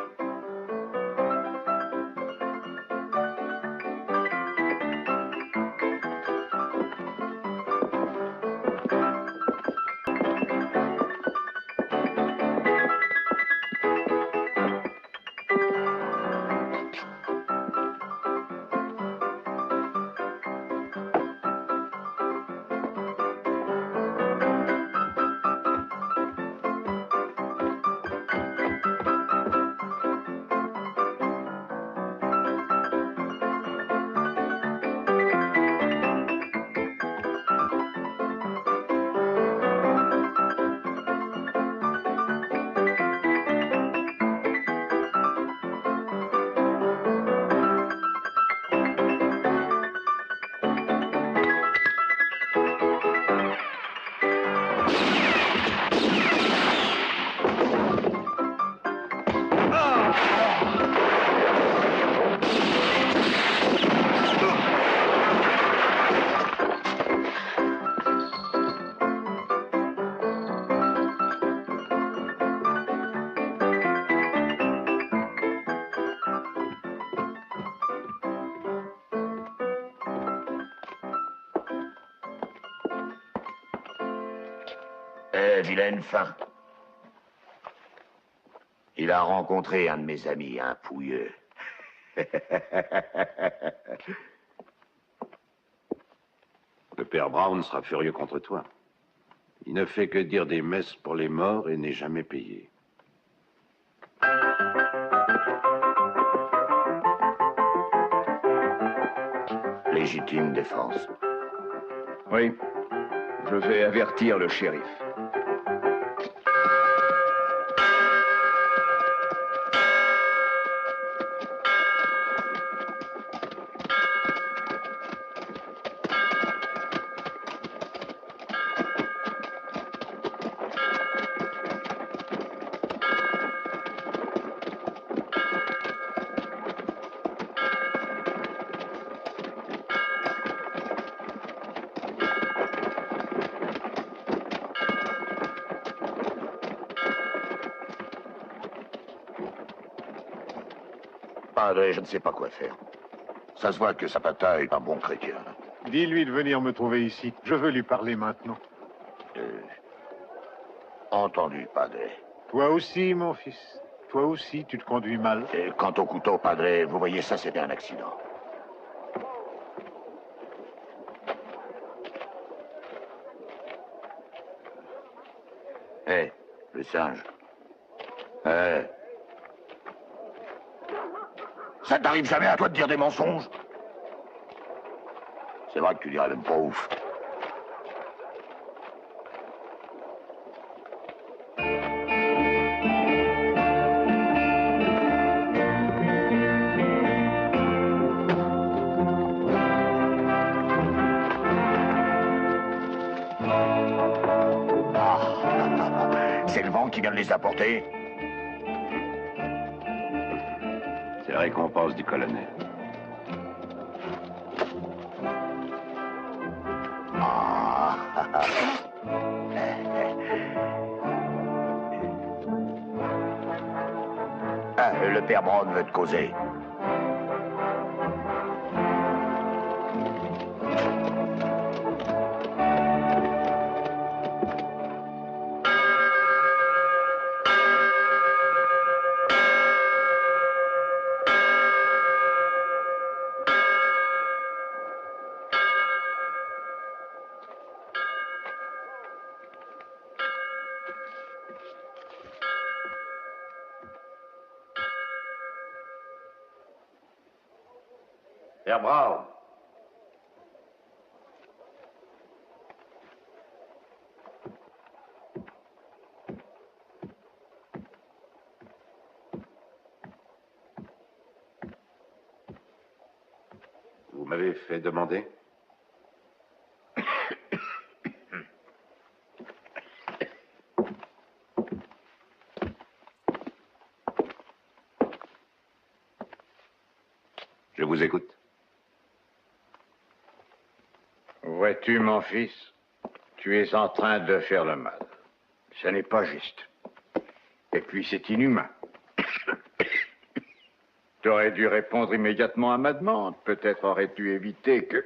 Speaker 5: Vilaine fin. Il a rencontré un de mes amis, un pouilleux.
Speaker 6: Le père Brown sera furieux contre toi. Il ne fait que dire des messes pour les morts et n'est jamais payé.
Speaker 5: Légitime défense.
Speaker 2: Oui. Je vais avertir le shérif.
Speaker 5: Padre, je ne sais pas quoi faire. Ça se voit que Zapata est un bon chrétien.
Speaker 13: Dis-lui de venir me trouver ici. Je veux lui parler maintenant.
Speaker 5: Entendu, Padre.
Speaker 13: Toi aussi, mon fils. Toi aussi, tu te conduis mal.
Speaker 5: Et quant au couteau, Padre, vous voyez, ça, c'était un accident. Hé, le singe. Hé. Ça t'arrive jamais à toi de dire des mensonges? C'est vrai que tu dirais même pas ouf. C'est le vent qui vient de les apporter.
Speaker 6: C'est la récompense du colonel.
Speaker 5: Le père Brown veut te causer.
Speaker 6: Père Brown. Vous m'avez fait demander? Je vous écoute.
Speaker 14: Vois-tu, mon fils, tu es en train de faire le mal. Ce n'est pas juste.
Speaker 13: Et puis c'est inhumain. Tu aurais dû répondre immédiatement à ma demande. Peut-être aurais-tu évité que...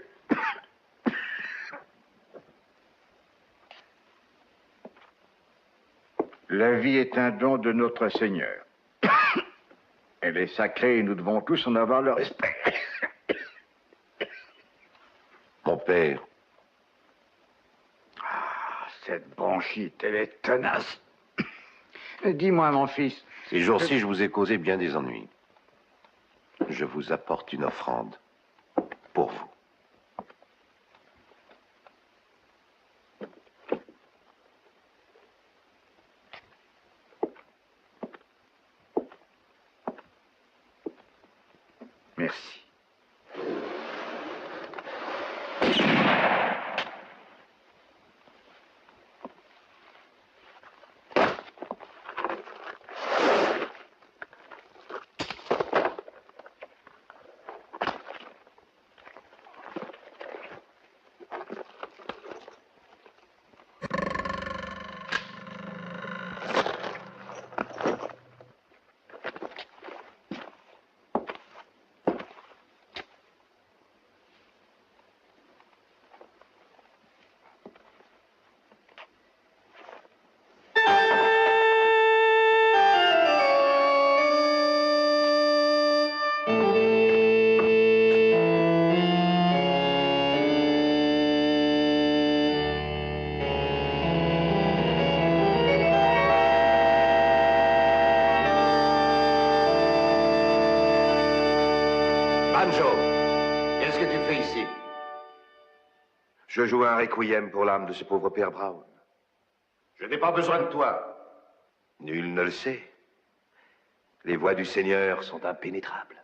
Speaker 13: La vie est un don de notre Seigneur. Elle est sacrée et nous devons tous en avoir le respect.
Speaker 6: Mon père.
Speaker 13: Ah, cette bronchite, elle est tenace. Dis-moi, mon fils.
Speaker 6: Ces jours-ci, je vous ai causé bien des ennuis. Je vous apporte une offrande pour vous.
Speaker 13: Merci.
Speaker 6: Qu'est-ce que tu fais ici?
Speaker 1: Je joue un requiem pour l'âme de ce pauvre père Brown.
Speaker 6: Je n'ai pas besoin de toi.
Speaker 1: Nul ne le sait. Les voies du Seigneur sont impénétrables.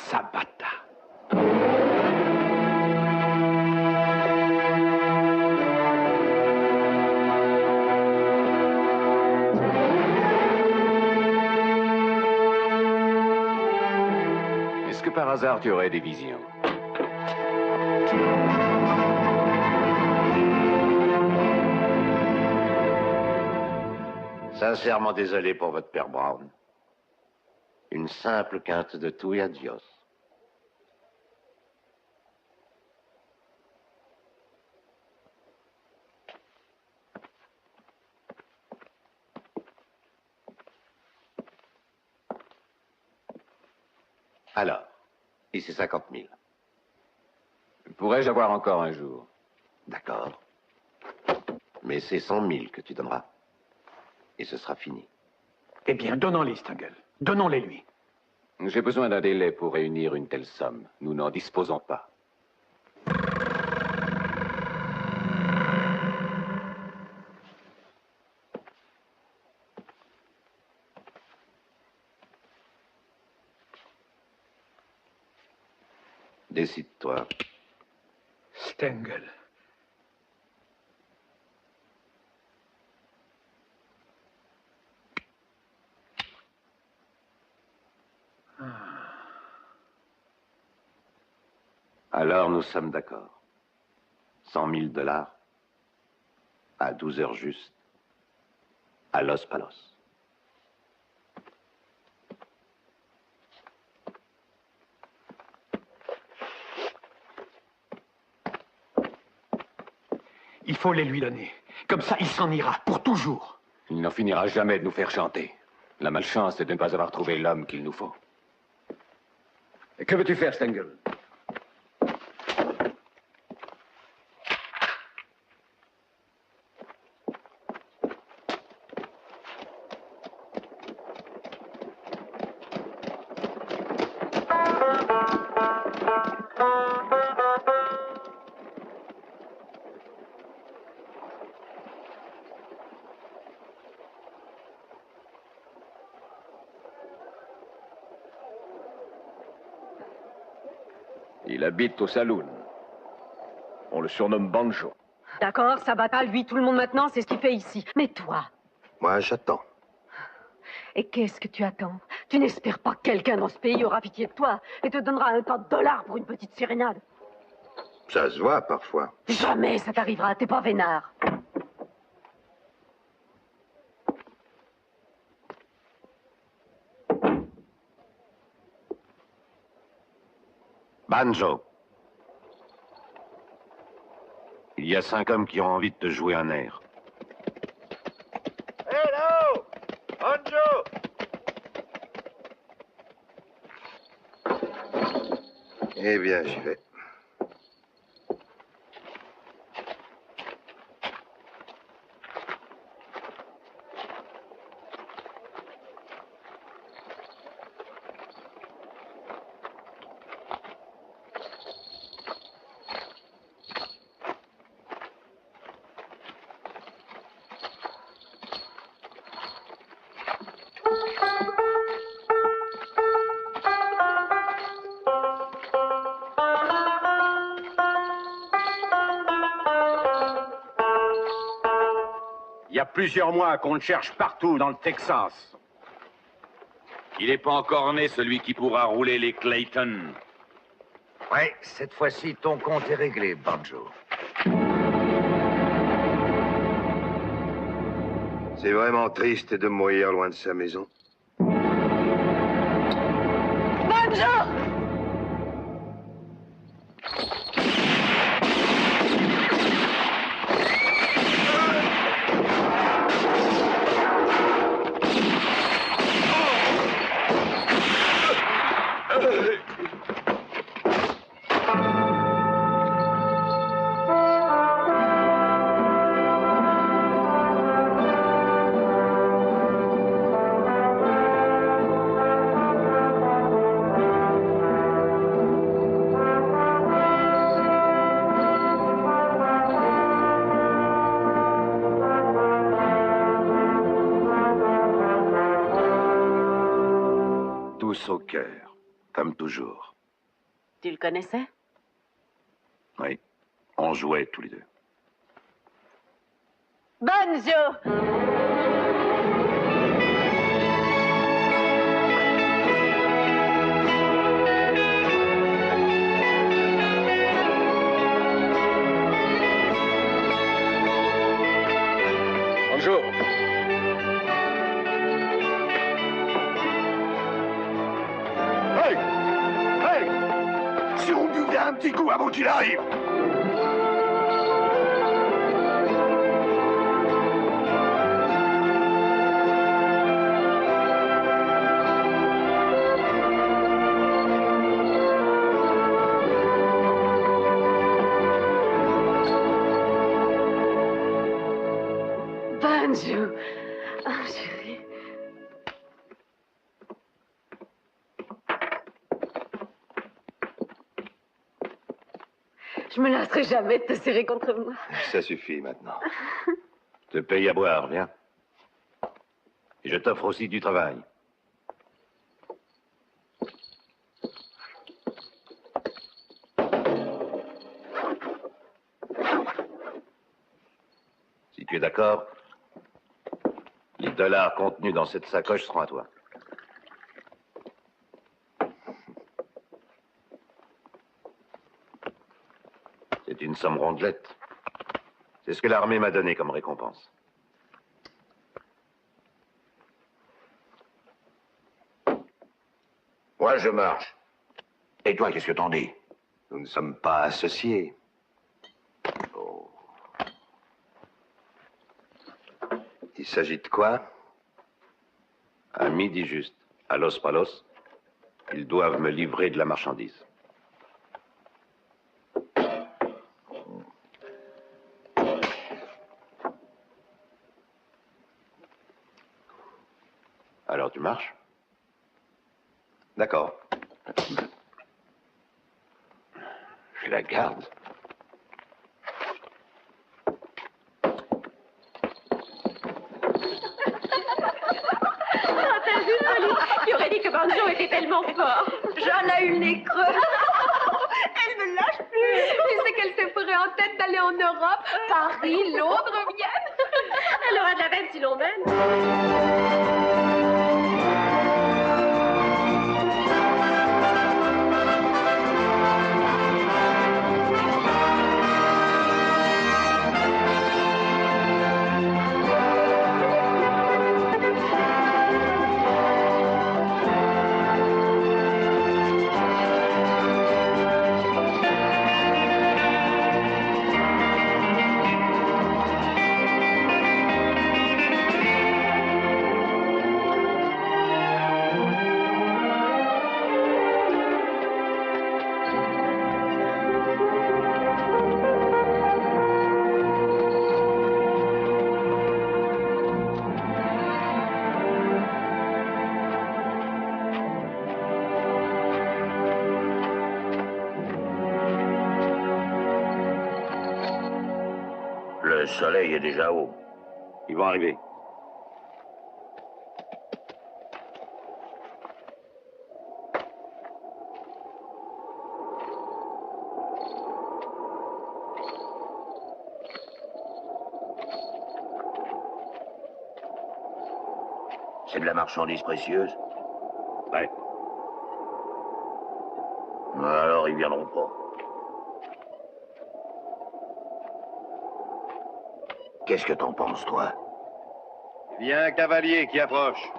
Speaker 8: Sabata.
Speaker 6: Est-ce que par hasard tu aurais des visions? Sincèrement désolé pour votre père Brown. Une simple quinte de tout et adios. Alors, et c'est 50 000. Pourrais-je avoir encore un jour? D'accord. Mais c'est 100 000 que tu donneras. Et ce sera fini.
Speaker 8: Eh bien, donnons-les, Stengel. Donnons-les lui.
Speaker 6: J'ai besoin d'un délai pour réunir une telle somme. Nous n'en disposons pas. Décide-toi.
Speaker 8: Stengel.
Speaker 6: Alors nous sommes d'accord. 100 000 $, à 12 heures juste, à Los Palos.
Speaker 8: Il faut les lui donner. Comme ça, il s'en ira, pour toujours.
Speaker 6: Il n'en finira jamais de nous faire chanter. La malchance est de ne pas avoir trouvé l'homme qu'il nous faut.
Speaker 8: Que veux-tu faire, Stengel?
Speaker 2: Il habite au saloon. On le surnomme Banjo.
Speaker 9: D'accord, Sabata, lui, tout le monde maintenant, c'est ce qu'il fait ici. Mais toi?
Speaker 1: Moi, j'attends.
Speaker 9: Et qu'est-ce que tu attends? Tu n'espères pas que quelqu'un dans ce pays aura pitié de toi et te donnera un tas de dollars pour une petite sérénade?
Speaker 1: Ça se voit parfois.
Speaker 9: Jamais ça t'arrivera, t'es pas vénard.
Speaker 6: Banjo. Il y a 5 hommes qui ont envie de te jouer un air.
Speaker 12: Hé là-haut! Banjo!
Speaker 1: Eh bien, j'y vais.
Speaker 8: Il y a plusieurs mois qu'on le cherche partout dans le Texas.
Speaker 11: Il n'est pas encore né, celui qui pourra rouler les Clayton.
Speaker 14: Ouais, cette fois-ci, ton compte est réglé, Banjo.
Speaker 1: C'est vraiment triste de mourir loin de sa maison.
Speaker 9: Banjo!
Speaker 6: Au cœur, comme toujours.
Speaker 9: Tu le connaissais?
Speaker 6: Oui, on jouait tous les deux.
Speaker 9: Banjo!
Speaker 2: Banjo!
Speaker 5: Si on buvait un petit coup avant qu'il arrive.
Speaker 9: Banjo! Oh, chérie. Je me lasserai jamais de te serrer contre moi.
Speaker 1: Ça suffit maintenant.
Speaker 6: Te paye à boire, viens. Et je t'offre aussi du travail. Si tu es d'accord, les dollars contenus dans cette sacoche seront à toi. C'est une somme rondelette. C'est ce que l'armée m'a donné comme récompense.
Speaker 5: Moi, je marche. Et toi, qu'est-ce que t'en dis?
Speaker 1: Nous ne sommes pas associés. Oh. Il s'agit de quoi?
Speaker 6: À midi juste, à Los Palos, ils doivent me livrer de la marchandise. Alors tu marches?
Speaker 1: D'accord.
Speaker 6: Je la garde.
Speaker 9: T'as vu, Molly? Qui aurait dit que Banjo était tellement fort? J'en ai eu les creux.
Speaker 15: peut-être d'aller en Europe, Paris, Londres, Vienne. Elle aura de la veine si l'on mène.
Speaker 6: Le soleil est déjà haut. Ils vont arriver. C'est de la marchandise précieuse? Ouais. Alors ils viendront pas. Qu'est-ce que t'en penses, toi?
Speaker 7: Il y a un cavalier qui approche.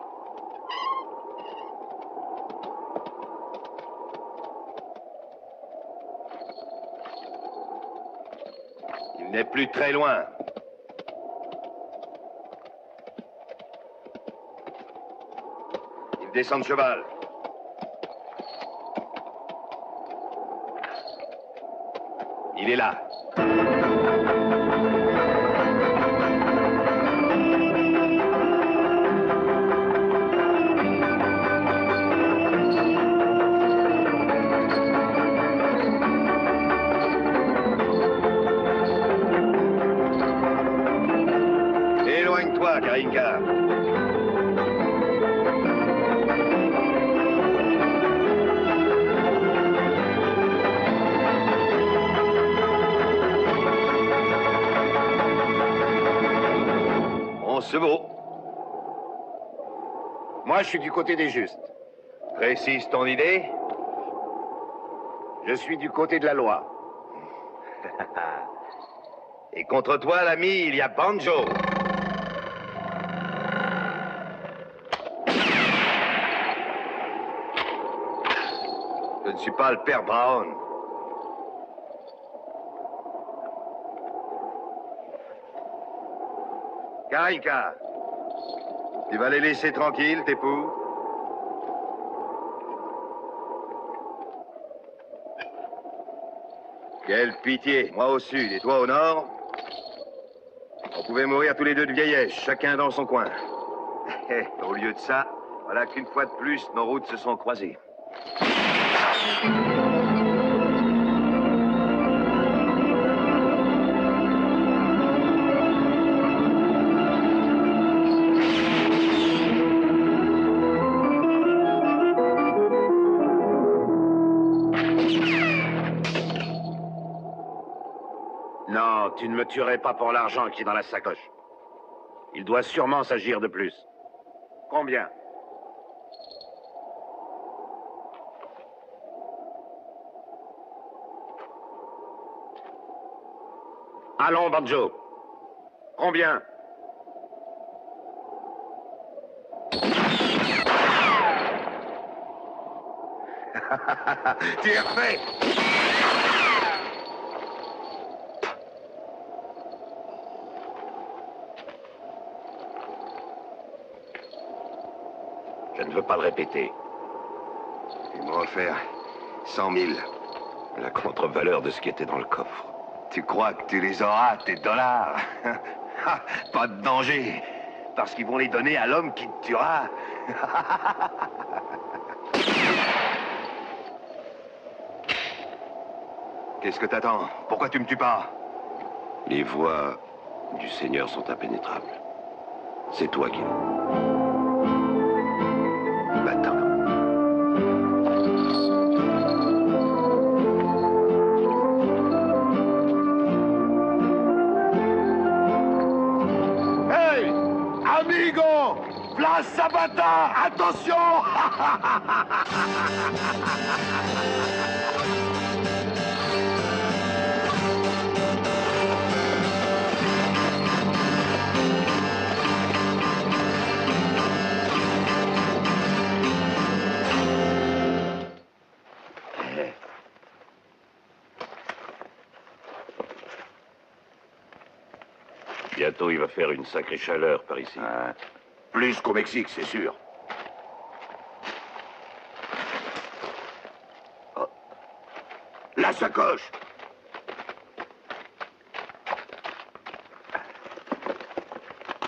Speaker 7: Il n'est plus très loin. Il descend de cheval. Il est là. Éloigne-toi, Karinka. On se vaut. Moi, je suis du côté des justes. Précise ton idée. Je suis du côté de la loi. Et contre toi, l'ami, il y a Banjo. Je ne suis pas le père Brown. Karinka, tu vas les laisser tranquilles, tes poux? Quelle pitié, moi au sud et toi au nord. On pouvait mourir tous les deux de vieillesse, chacun dans son coin. Au lieu de ça, voilà qu'une fois de plus, nos routes se sont croisées.
Speaker 6: Non, tu ne me tuerais pas pour l'argent qui est dans la sacoche. Il doit sûrement s'agir de plus. Combien? Allons, Banjo. Combien?
Speaker 7: Tu es refait.
Speaker 6: Je ne veux pas le répéter.
Speaker 7: Ils m'ont offert 100 000.
Speaker 6: La contre-valeur de ce qui était dans le coffre.
Speaker 7: Tu crois que tu les auras, tes dollars? Pas de danger, parce qu'ils vont les donner à l'homme qui te tuera. Qu'est-ce que t'attends? Pourquoi tu me tues pas?
Speaker 6: Les voies du Seigneur sont impénétrables. C'est toi qui... Va-t'en.
Speaker 5: La Sabata! Attention!
Speaker 6: Bientôt, il va faire une sacrée chaleur par ici.
Speaker 5: Plus qu'au Mexique, c'est sûr. Oh. La sacoche!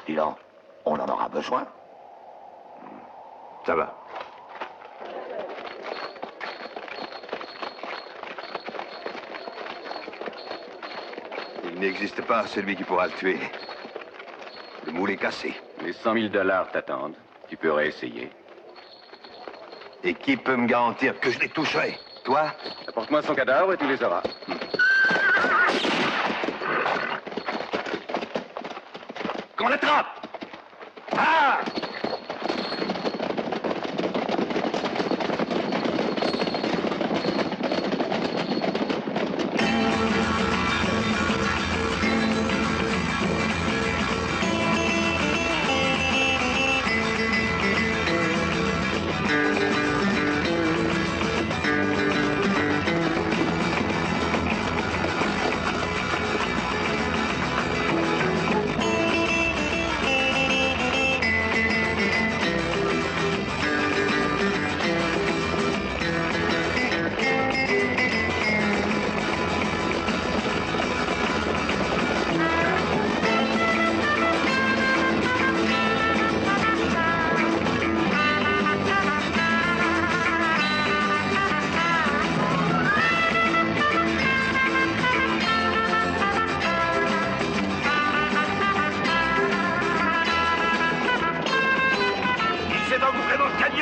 Speaker 5: Dis donc, on en aura besoin.
Speaker 6: Ça va.
Speaker 1: Il n'existe pas celui qui pourra le tuer. Le moule est cassé.
Speaker 11: Les 100 000 $ t'attendent. Tu peux réessayer.
Speaker 1: Et qui peut me garantir que je les toucherai? Toi?
Speaker 11: Apporte-moi son cadavre et tu les auras.
Speaker 5: Qu'on l'attrape! Ah!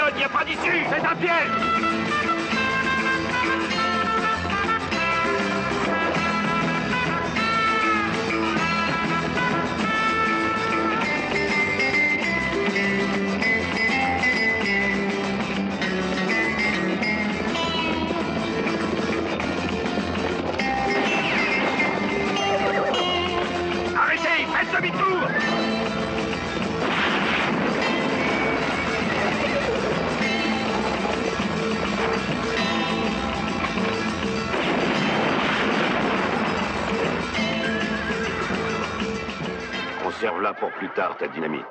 Speaker 12: Il n'y a pas d'issue! C'est un piège! Arrêtez! Faites demi-tour!
Speaker 6: Conserve-la pour plus tard, ta dynamite.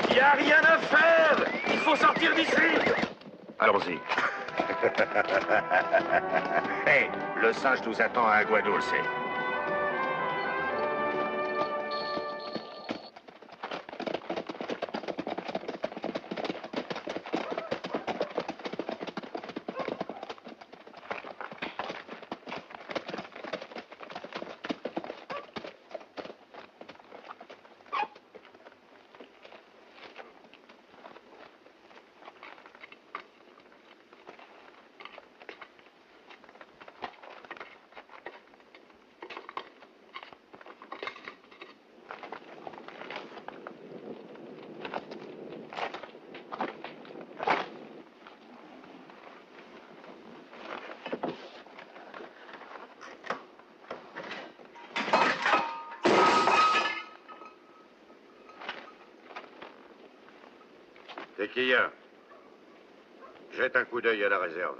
Speaker 12: Il n'y a rien à faire! Il faut sortir d'ici!
Speaker 6: Allons-y.
Speaker 5: Hé, le singe nous attend à Agua Dulce.
Speaker 6: Tequilla, jette un coup d'œil à la réserve.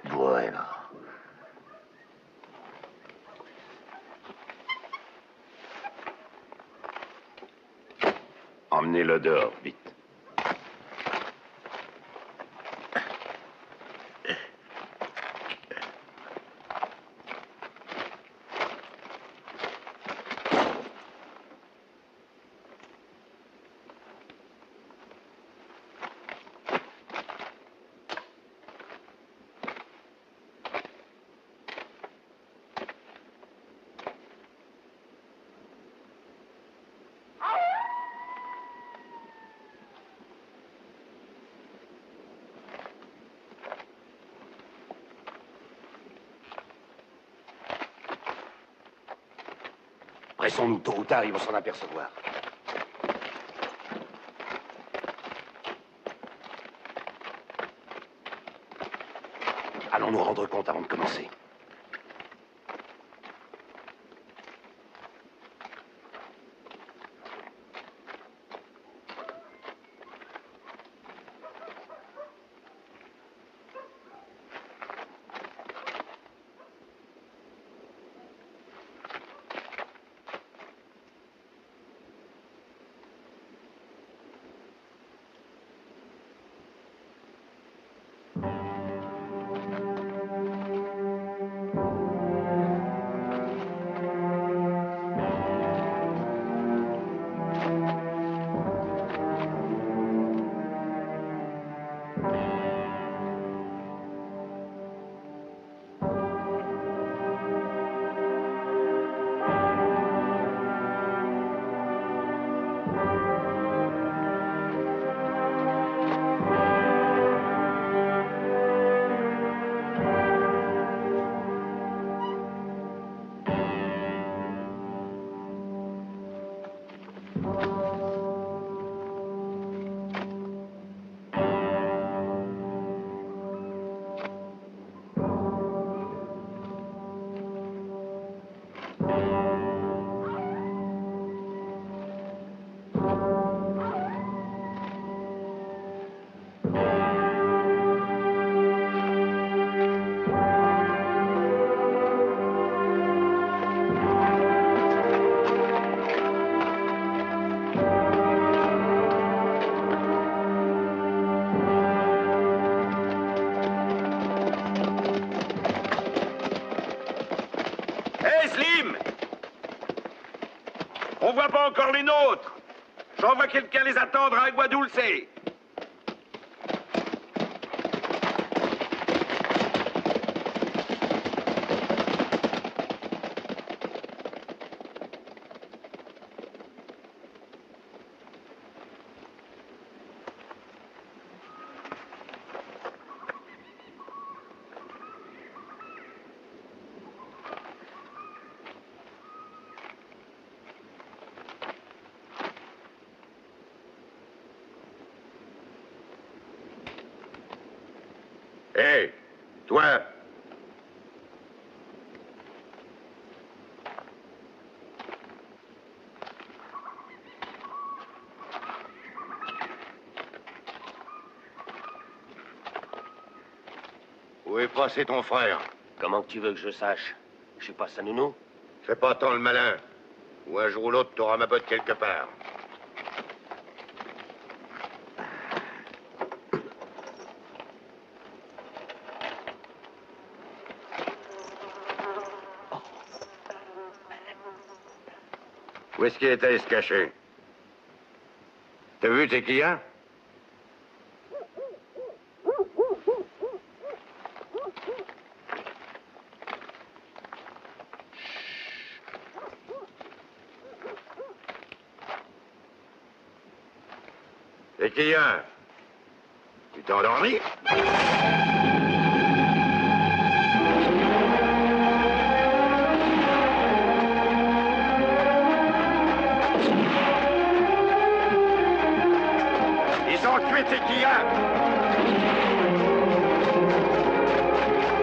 Speaker 5: Bueno.
Speaker 6: Emmenez-le dehors, vite.
Speaker 2: Pressons-nous, tôt ou tard, ils vont s'en apercevoir. Allons nous rendre compte avant de commencer.
Speaker 11: On voit pas encore les nôtres. J'envoie quelqu'un les attendre à Agua Dulce.
Speaker 6: Hé, toi! Où est passé ton frère?
Speaker 2: Comment que tu veux que je sache? Je suis pas sa nounou?
Speaker 6: Fais pas tant le malin. Ou un jour ou l'autre, t'auras ma botte quelque part. Où est-ce qu'il était se cacher? T'as vu Tequilla? Tequilla, tu t'es endormi?
Speaker 5: Ils ont tué Tequilla!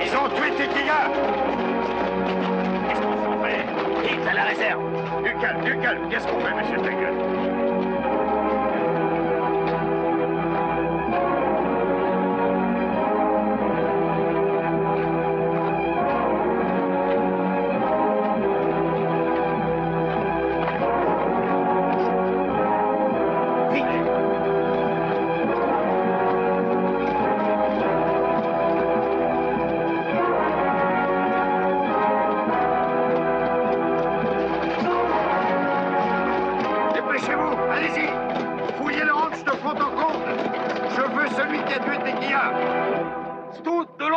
Speaker 5: Ils ont tué Tequilla! Qu'est-ce qu'on fait? Vite, à la réserve! Du calme, qu'est-ce qu'on fait, monsieur Stengel? Vite!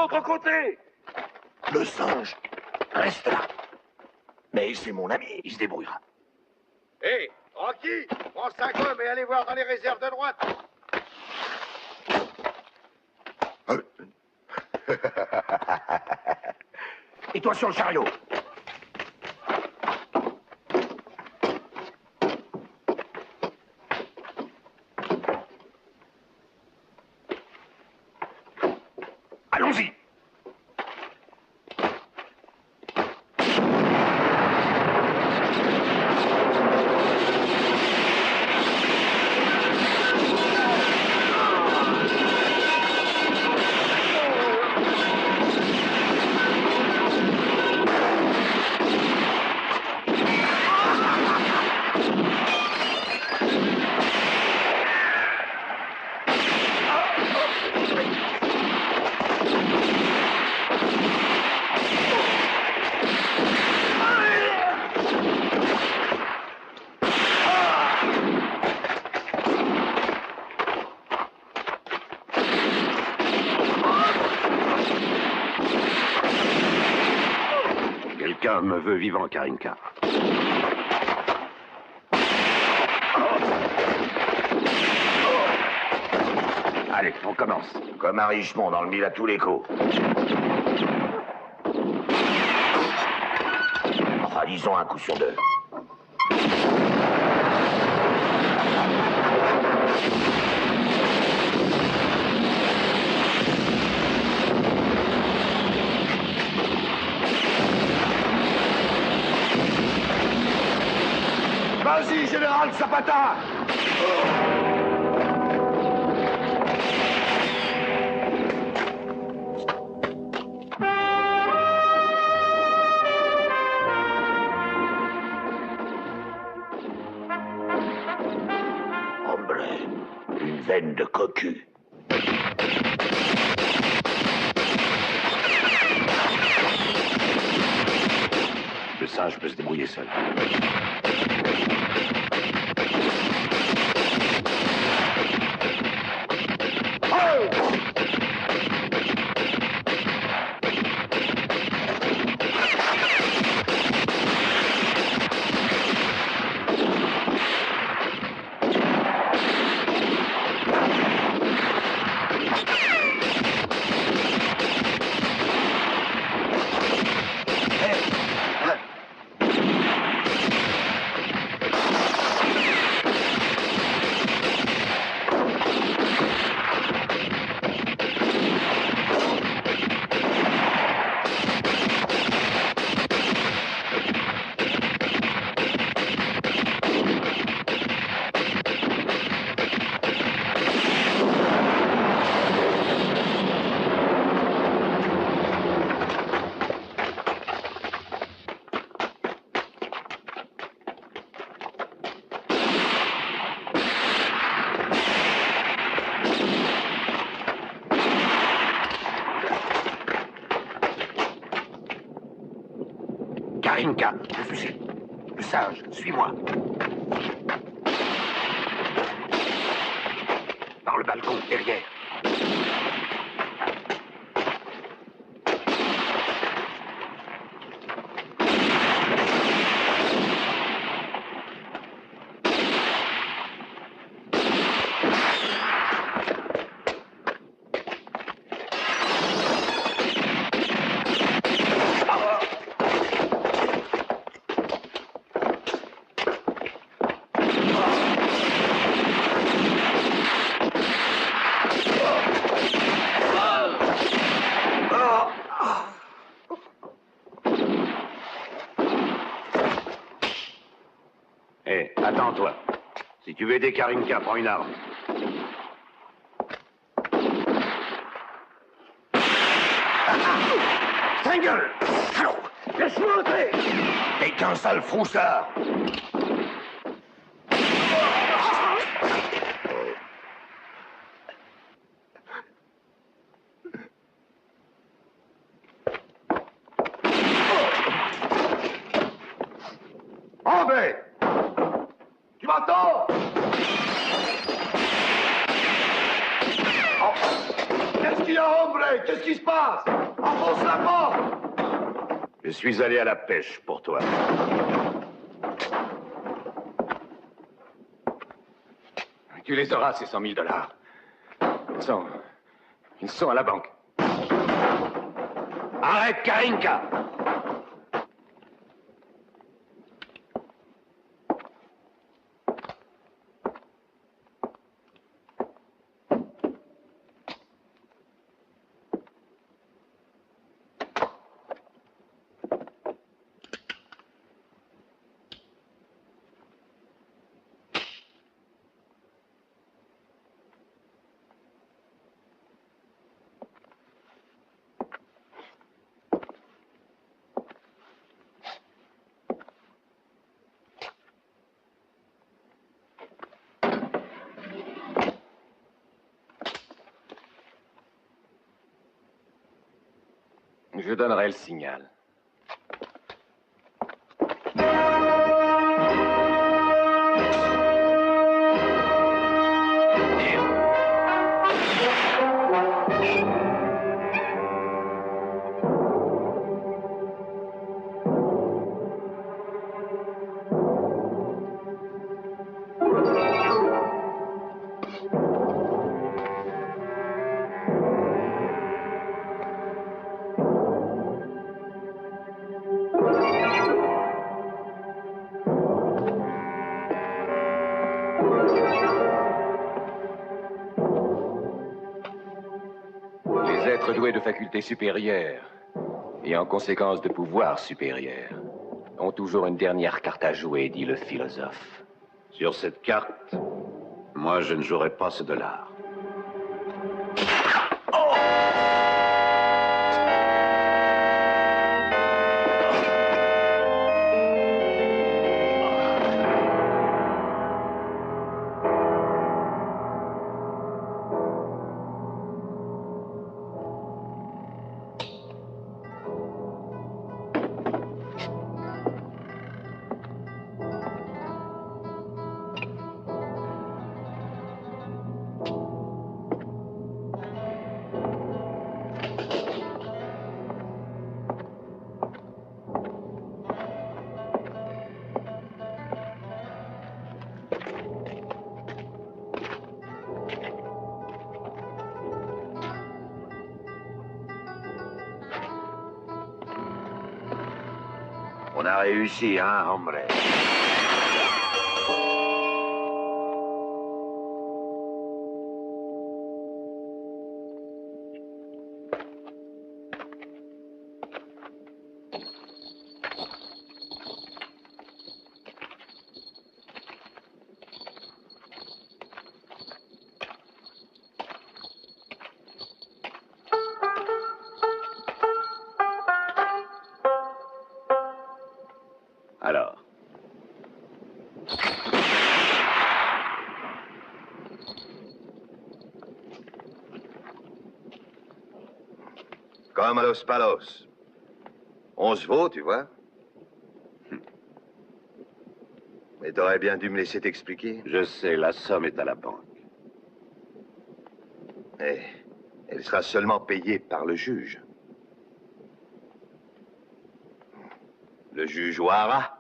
Speaker 11: l'autre côté.
Speaker 5: Le singe reste là. Mais c'est mon ami, il se débrouillera.
Speaker 12: Hé, Rocky, prends 5 hommes et allez voir dans les réserves de droite.
Speaker 5: Et toi sur le chariot. Allons-y.
Speaker 6: Quelqu'un me veut vivant, Karinka.
Speaker 5: Allez, on commence. Comme un Richemont dans le mille à tous les coups. Enfin, disons un coup sur deux. Vas-y, général Zapata! Hombre, une veine de cocu.
Speaker 6: Le singe peut se débrouiller seul.
Speaker 5: Karinka, le fusil. Le singe, suis-moi. Par le balcon, derrière.
Speaker 6: Hé, attends-toi. Si tu veux aider Karinka, prends une arme.
Speaker 5: Ta gueule! Allons, laisse-moi entrer! T'es qu'un sale froussard! Hombre! Tu m'entends? Oh. Qu'est-ce qu'il y a, hombre? Qu'est-ce qui se passe?
Speaker 6: Je suis allé à la pêche pour toi.
Speaker 11: Tu les auras, ces 100 000 $. Ils sont à la banque.
Speaker 6: Arrête, Karinka!
Speaker 11: Je donnerai le signal. Les êtres doués de facultés supérieures et en conséquence de pouvoirs supérieurs ont toujours une dernière carte à jouer, dit le philosophe.
Speaker 6: Sur cette carte, moi je ne jouerai pas ce dollar.
Speaker 7: On a réussi, hein, hombre?
Speaker 6: Alors,
Speaker 7: Comme à Los Palos. On se vaut, tu vois. Mais t'aurais bien dû me laisser t'expliquer.
Speaker 6: je sais, la somme est à la banque.
Speaker 7: Eh, elle sera seulement payée par le juge. Le juge Ouara.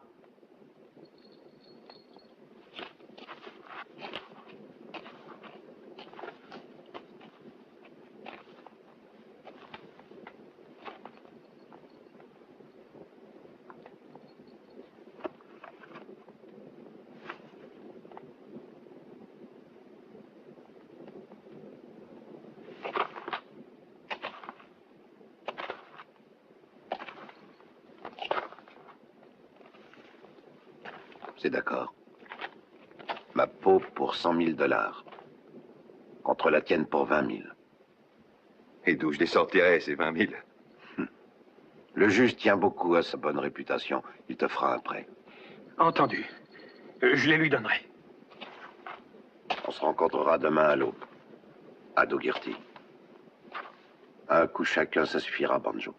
Speaker 6: C'est d'accord. Ma peau pour 100 000 $. Contre la tienne pour 20 000.
Speaker 7: Et d'où je les sortirais, ces 20 000?
Speaker 6: Le juge tient beaucoup à sa bonne réputation. Il te fera un prêt.
Speaker 8: Entendu. Je les lui donnerai.
Speaker 6: On se rencontrera demain à l'aube. À Dogirty. Un coup chacun, ça suffira, Banjo.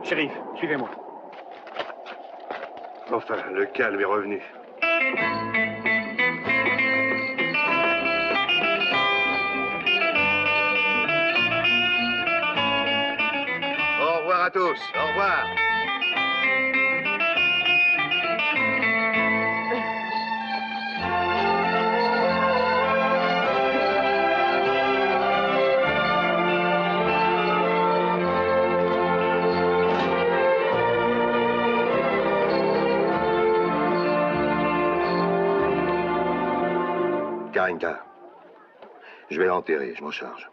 Speaker 8: Shérif, suivez-moi.
Speaker 7: Enfin, le calme est revenu. Au revoir à tous. Au revoir. Karinka, je vais l'enterrer, je m'en charge.